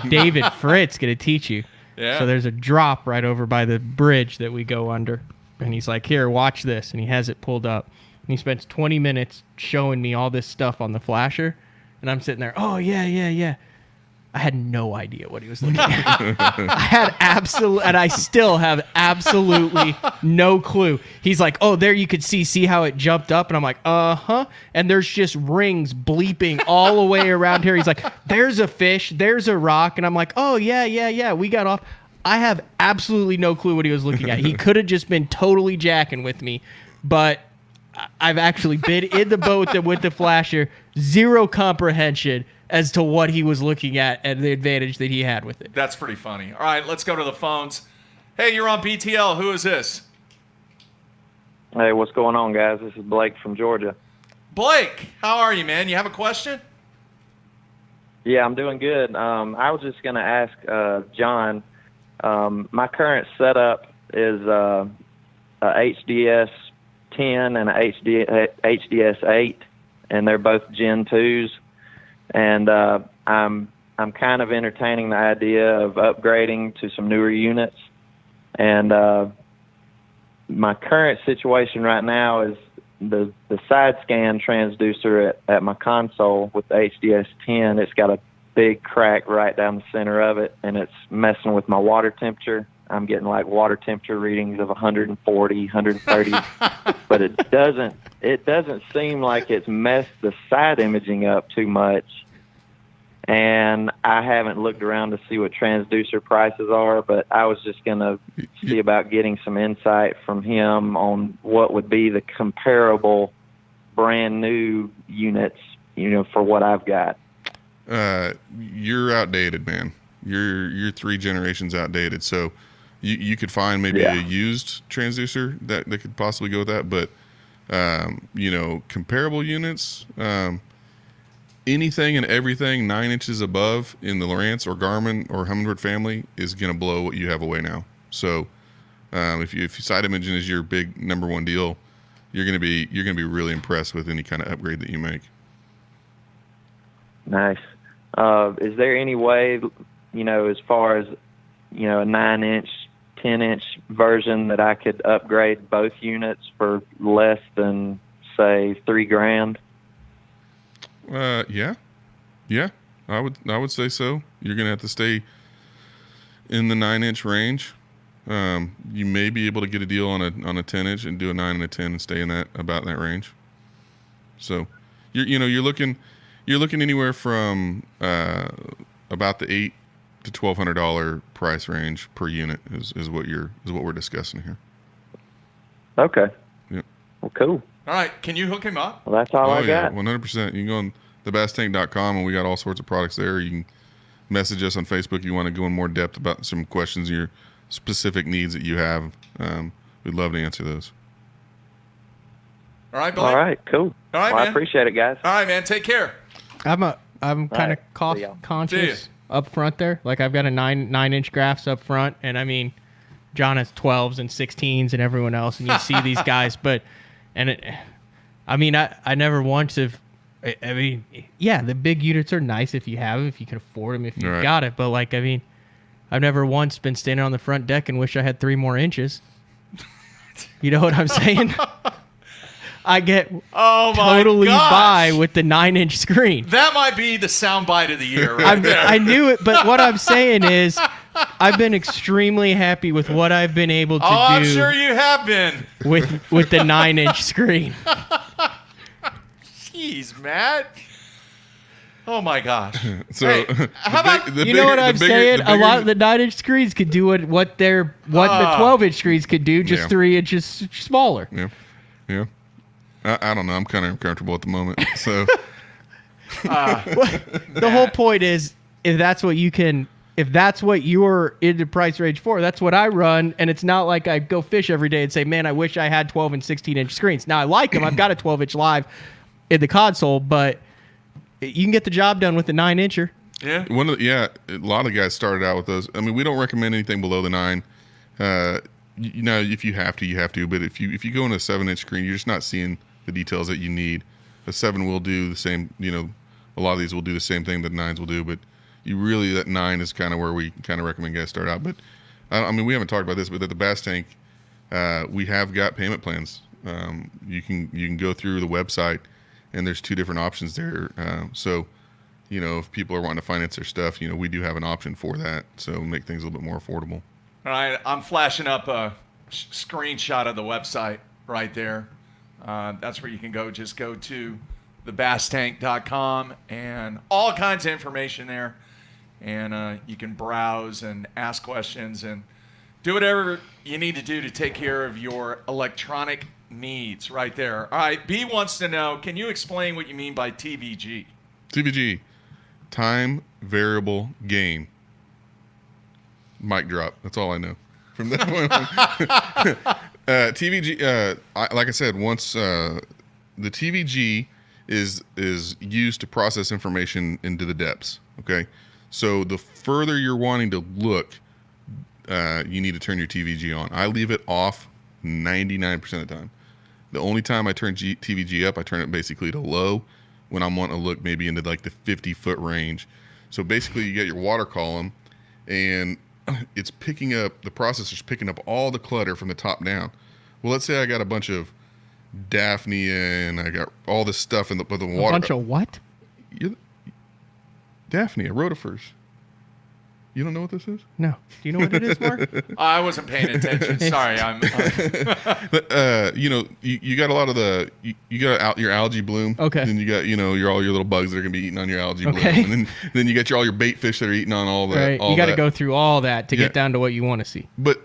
David Fritz going to teach you. Yeah. So there's a drop right over by the bridge that we go under. And he's like, "Here, watch this." And he has it pulled up. And he spends 20 minutes showing me all this stuff on the flasher. And I'm sitting there, "Oh, yeah. I had no idea what he was looking at. And I still have absolutely no clue. He's like, "Oh, there you could see how it jumped up." And I'm like, "Uh-huh." And there's just rings bleeping all the way around here. He's like, "There's a fish, there's a rock." And I'm like, "Oh, yeah. We got off." I have absolutely no clue what he was looking at. He could have just been totally jacking with me, but I've actually been in the boat with the flasher, zero comprehension as to what he was looking at and the advantage that he had with it. That's pretty funny. All right, let's go to the phones. Hey, you're on BTL. Who is this? Hey, what's going on, guys? This is Blake from Georgia. Blake, how are you, man? You have a question? Yeah, I'm doing good. I was just going to ask John, my current setup is a HDS 10 and a HDS 8, and they're both Gen 2s. And I'm kind of entertaining the idea of upgrading to some newer units. And my current situation right now is the side scan transducer at my console with the HDS 10. It's got a big crack right down the center of it, and it's messing with my water temperature. I'm getting like water temperature readings of 140, 130, but it doesn't seem like it's messed the side imaging up too much. And I haven't looked around to see what transducer prices are, but I was just going to see about getting some insight from him on what would be the comparable brand new units, for what I've got. You're outdated, man. You're 3 generations outdated. So you could find maybe a used transducer that could possibly go with that, but comparable units, anything and everything 9 inches above in the Lowrance or Garmin or Humminbird family is going to blow what you have away now. So if side imaging is your big number one deal, you're going to be really impressed with any kind of upgrade that you make. Nice. Is there any way, as far as a 9-inch 10-inch version that I could upgrade both units for less than, say, $3,000? Yeah, I would say so. You're gonna have to stay in the 9-inch range. You may be able to get a deal on a 10-inch and do a 9 and a 10 and stay in about that range. So you're looking anywhere from about the $800 to $1,200 price range per unit is what we're discussing here. Okay. Yeah. Well, cool. All right. Can you hook him up? Well, that's all I got. 100%. You can go on thebasstank.com and we got all sorts of products there. You can message us on Facebook if you want to go in more depth about some questions, your specific needs that you have. We'd love to answer those. All right, Blake? All right, cool. All right, well, man. I appreciate it, guys. All right, man. Take care. I'm kind right. of cost See ya. conscious up front there. Like I've got a 9-inch graphs up front, and I mean, John has 12s and 16s and everyone else, and you see these guys, I never once have. I mean, yeah, the big units are nice if you have them, if you can afford them, if you've got it. But like, I mean, I've never once been standing on the front deck and wish I had 3 more inches. You know what I'm saying? I get totally by with the 9-inch screen. That might be the soundbite of the year right there. I knew it, but what I'm saying is I've been extremely happy with what I've been able to do. I'm sure you have been. With the 9-inch screen. Jeez, Matt. Oh my gosh. So hey, how about you know what I'm saying? A lot of the 9-inch screens could do what the 12-inch screens could do, just 3 inches smaller. Yeah. I don't know. I'm kind of uncomfortable at the moment. So the whole point is, if that's what you're in the price range for, that's what I run. And it's not like I go fish every day and say, man, I wish I had 12 and 16-inch screens. Now I like them. I've got a 12-inch live in the console, but you can get the job done with the 9-incher. Yeah. A lot of guys started out with those. I mean, we don't recommend anything below the 9. If you have to, you have to. But if you go into a 7-inch screen, you're just not seeing the details that you need. A 7 will do the same. A lot of these will do the same thing that 9s will do. But that 9 is kind of where we kind of recommend guys start out. But I mean, we haven't talked about this, but at the Bass Tank, we have got payment plans. You can go through the website, and there's 2 different options there. So if people are wanting to finance their stuff, we do have an option for that. So make things a little bit more affordable. All right, I'm flashing up a screenshot of the website right there. That's where you can go. Just go to thebasstank.com and all kinds of information there. And you can browse and ask questions and do whatever you need to do to take care of your electronic needs right there. All right, B wants to know, can you explain what you mean by TVG? TVG, time variable gain. Mic drop. That's all I know. From that point on. TVG, like I said, once the TVG is used to process information into the depths. Okay, so the further you're wanting to look, you need to turn your TVG on. I leave it off 99% of the time. The only time I turn TVG up, I turn it basically to low when I'm wanting to look maybe into like the 50-foot range. So basically, you get your water column, and it's picking up, the processor's picking up all the clutter from the top down. Well, let's say I got a bunch of Daphnia and I got all this stuff in the water. A bunch of what? Daphnia, rotifers. You don't know what this is? No. Do you know what it is, Mark? I wasn't paying attention. Sorry. But, you got a lot of you got your algae bloom. Okay. And you got, all your little bugs that are going to be eating on your algae Okay. bloom. And then you got all your bait fish that are eating on all that. Right. You got to go through all that to get down to what you want to see. But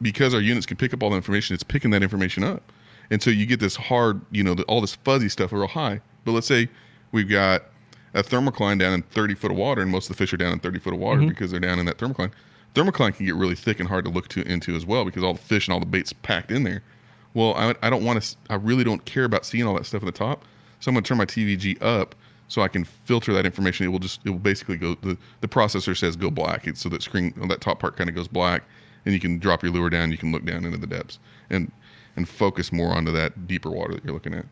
because our units can pick up all the information, it's picking that information up. And so you get this hard, all this fuzzy stuff real high. But let's say we've got a thermocline down in 30 foot of water, and most of the fish are down in 30 foot of water because they're down in that thermocline. Thermocline can get really thick and hard to look into as well because all the fish and all the bait's packed in there. Well, I really don't care about seeing all that stuff at the top. So I'm going to turn my TVG up so I can filter that information. It will basically go, the processor says go black. So that top part kind of goes black, and you can drop your lure down, you can look down into the depths and focus more onto that deeper water that you're looking at.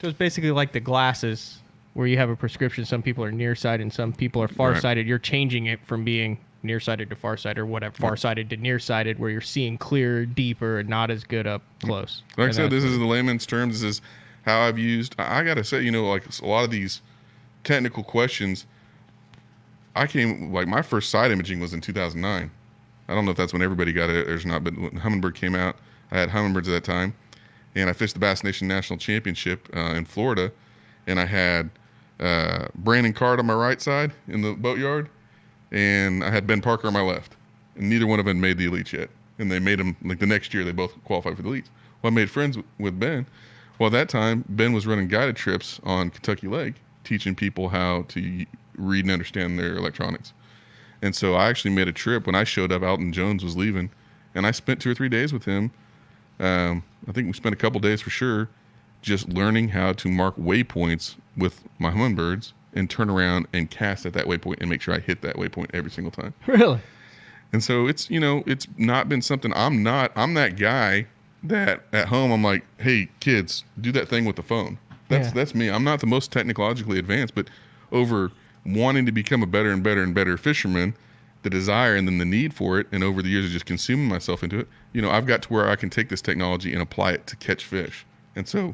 So it's basically like the glasses where you have a prescription. Some people are nearsighted and some people are farsighted. Right. You're changing it from being nearsighted to farsighted or whatever, farsighted to nearsighted, where you're seeing clearer, deeper, and not as good up close. Like I said, this is the layman's terms. This is how I've used. I got to say, like a lot of these technical questions, my first side imaging was in 2009. I don't know if that's when everybody got it or not, but when Humminbird came out, I had Humminbirds at that time, and I fished the Bass Nation National Championship in Florida, and I had Brandon Card on my right side in the boatyard, and I had Ben Parker on my left, and neither one of them made the elites yet, and they made them the next year. They both qualified for the elites. Well, I made friends with Ben. Well, at that time, Ben was running guided trips on Kentucky Lake, teaching people how to read and understand their electronics. And so I actually made a trip when I showed up. Alton Jones was leaving, and I spent 2 or 3 days with him. I think we spent a couple days for sure, just learning how to mark waypoints with my Humminbirds and turn around and cast at that waypoint and make sure I hit that waypoint every single time. Really? And so it's not been something. I'm that guy that at home I'm like, hey kids, do that thing with the phone. That's me. I'm not the most technologically advanced, but over wanting to become a better and better and better fisherman, the desire and then the need for it, and over the years of just consuming myself into it, I've got to where I can take this technology and apply it to catch fish. And so,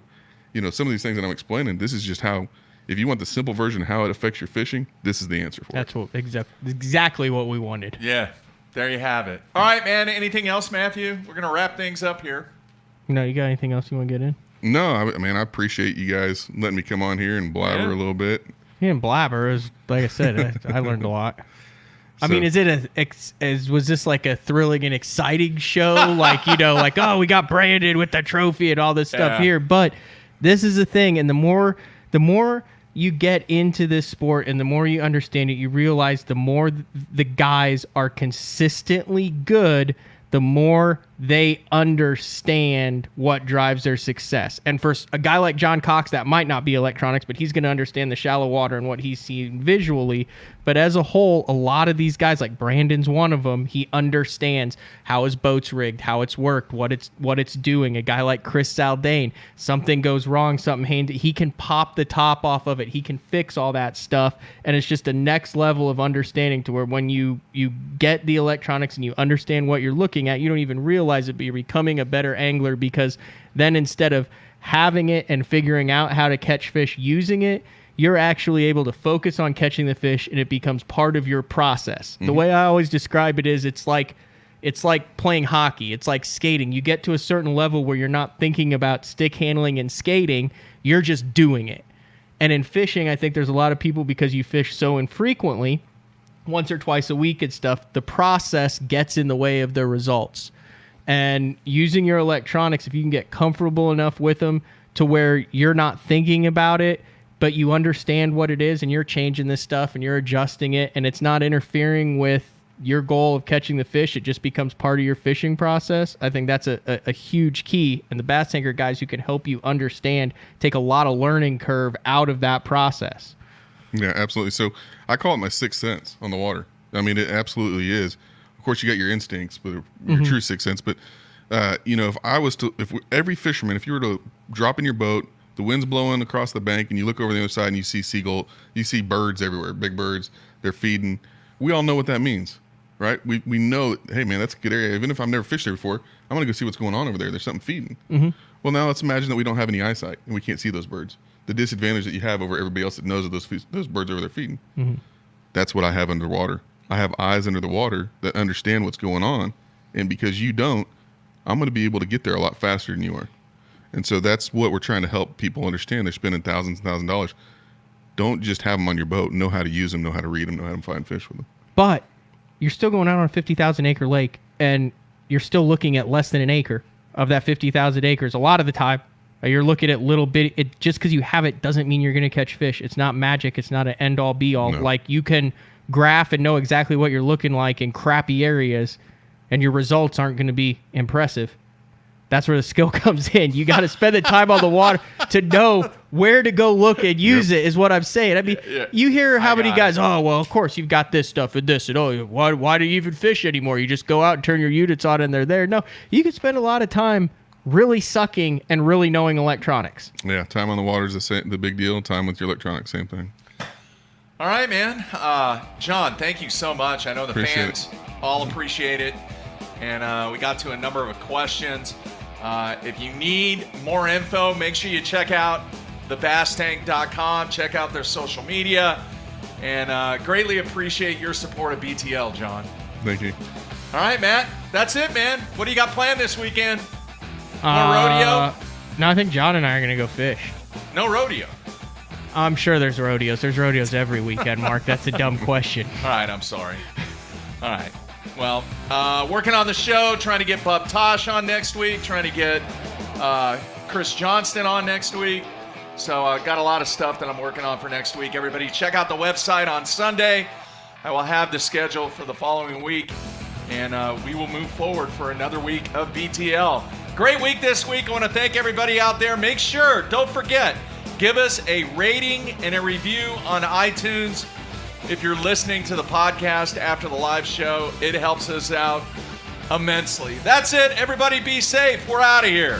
some of these things that I'm explaining, this is just how, if you want the simple version of how it affects your fishing, this is the answer for it. That's exactly what we wanted. Yeah, there you have it. All right, man. Anything else, Matthew? We're going to wrap things up here. You got anything else you want to get in? No, I appreciate you guys letting me come on here and blabber a little bit. Yeah, and blabber is, like I said, I learned a lot. I mean, was this like a thrilling and exciting show? Oh, we got branded with the trophy and all this stuff here. But this is the thing, and the more you get into this sport and the more you understand it, you realize the more the guys are consistently good, the more they understand what drives their success. And for a guy like John Cox, that might not be electronics, but he's going to understand the shallow water and what he's seen visually. But as a whole, a lot of these guys, like Brandon's one of them, he understands how his boat's rigged, how it's worked, what it's doing. A guy like Chris Saldane, something goes wrong, he can pop the top off of it. He can fix all that stuff. And it's just a next level of understanding to where when you get the electronics and you understand what you're looking at, you don't even realize it, but you're becoming a better angler, because then instead of having it and figuring out how to catch fish using it, you're actually able to focus on catching the fish, and it becomes part of your process. Mm-hmm. The way I always describe it is it's like playing hockey. It's like skating. You get to a certain level where you're not thinking about stick handling and skating, you're just doing it. And in fishing, I think there's a lot of people, because you fish so infrequently, once or twice a week and stuff, the process gets in the way of the results. And using your electronics, if you can get comfortable enough with them to where you're not thinking about it, but you understand what it is and you're changing this stuff and you're adjusting it and it's not interfering with your goal of catching the fish, it just becomes part of your fishing process. I think that's a huge key. And the bass tanker guys who can help you understand, take a lot of learning curve out of that process. Yeah, absolutely. So I call it my sixth sense on the water. I mean, it absolutely is. Of course, you got your instincts, but your true sixth sense. But if every fisherman, if you were to drop in your boat, the wind's blowing across the bank, and you look over the other side and you see seagull, you see birds everywhere, big birds, they're feeding. We all know what that means, right? We know, hey man, that's a good area. Even if I've never fished there before, I'm gonna go see what's going on over there. There's something feeding. Mm-hmm. Well, now let's imagine that we don't have any eyesight and we can't see those birds. The disadvantage that you have over everybody else that knows that those birds over there feeding. Mm-hmm. That's what I have underwater. I have eyes under the water that understand what's going on, and because you don't, I'm going to be able to get there a lot faster than you are. And so that's what we're trying to help people understand. They're spending thousands and thousands of dollars. Don't just have them on your boat. Know how to use them, know how to read them, know how to find fish with them. But you're still going out on a 50,000 acre lake, and you're still looking at less than an acre of that 50,000 acres. A lot of the time, you're looking at little bit. Just because you have it doesn't mean you're going to catch fish. It's not magic. It's not an end all be all. No. Like, you can graph and know exactly what you're looking like in crappy areas, and your results aren't going to be impressive. That's where the skill comes in. You got to spend the time on the water to know where to go look and use it, is what I'm saying. I mean, you hear how many guys, oh, well, of course you've got this stuff and this, and oh, why do you even fish anymore? You just go out and turn your units on and they're there. No, you can spend a lot of time really sucking and really knowing electronics. Yeah, time on the water is the big deal. Time with your electronics, same thing. All right, man. John, thank you so much. I know the fans all appreciate it. And we got to a number of questions. If you need more info, make sure you check out thebasstank.com. Check out their social media. And greatly appreciate your support of BTL, John. Thank you. All right, Matt. That's it, man. What do you got planned this weekend? More rodeo? No, I think John and I are going to go fish. No rodeo. I'm sure there's rodeos. There's rodeos every weekend, Mark. That's a dumb question. All right, I'm sorry. All right. Well, working on the show, trying to get Bub Tosh on next week, trying to get Chris Johnston on next week. So I got a lot of stuff that I'm working on for next week. Everybody check out the website on Sunday. I will have the schedule for the following week, and we will move forward for another week of BTL. Great week this week. I want to thank everybody out there. Make sure, don't forget, give us a rating and a review on iTunes. If you're listening to the podcast after the live show, it helps us out immensely. That's it. Everybody be safe. We're out of here.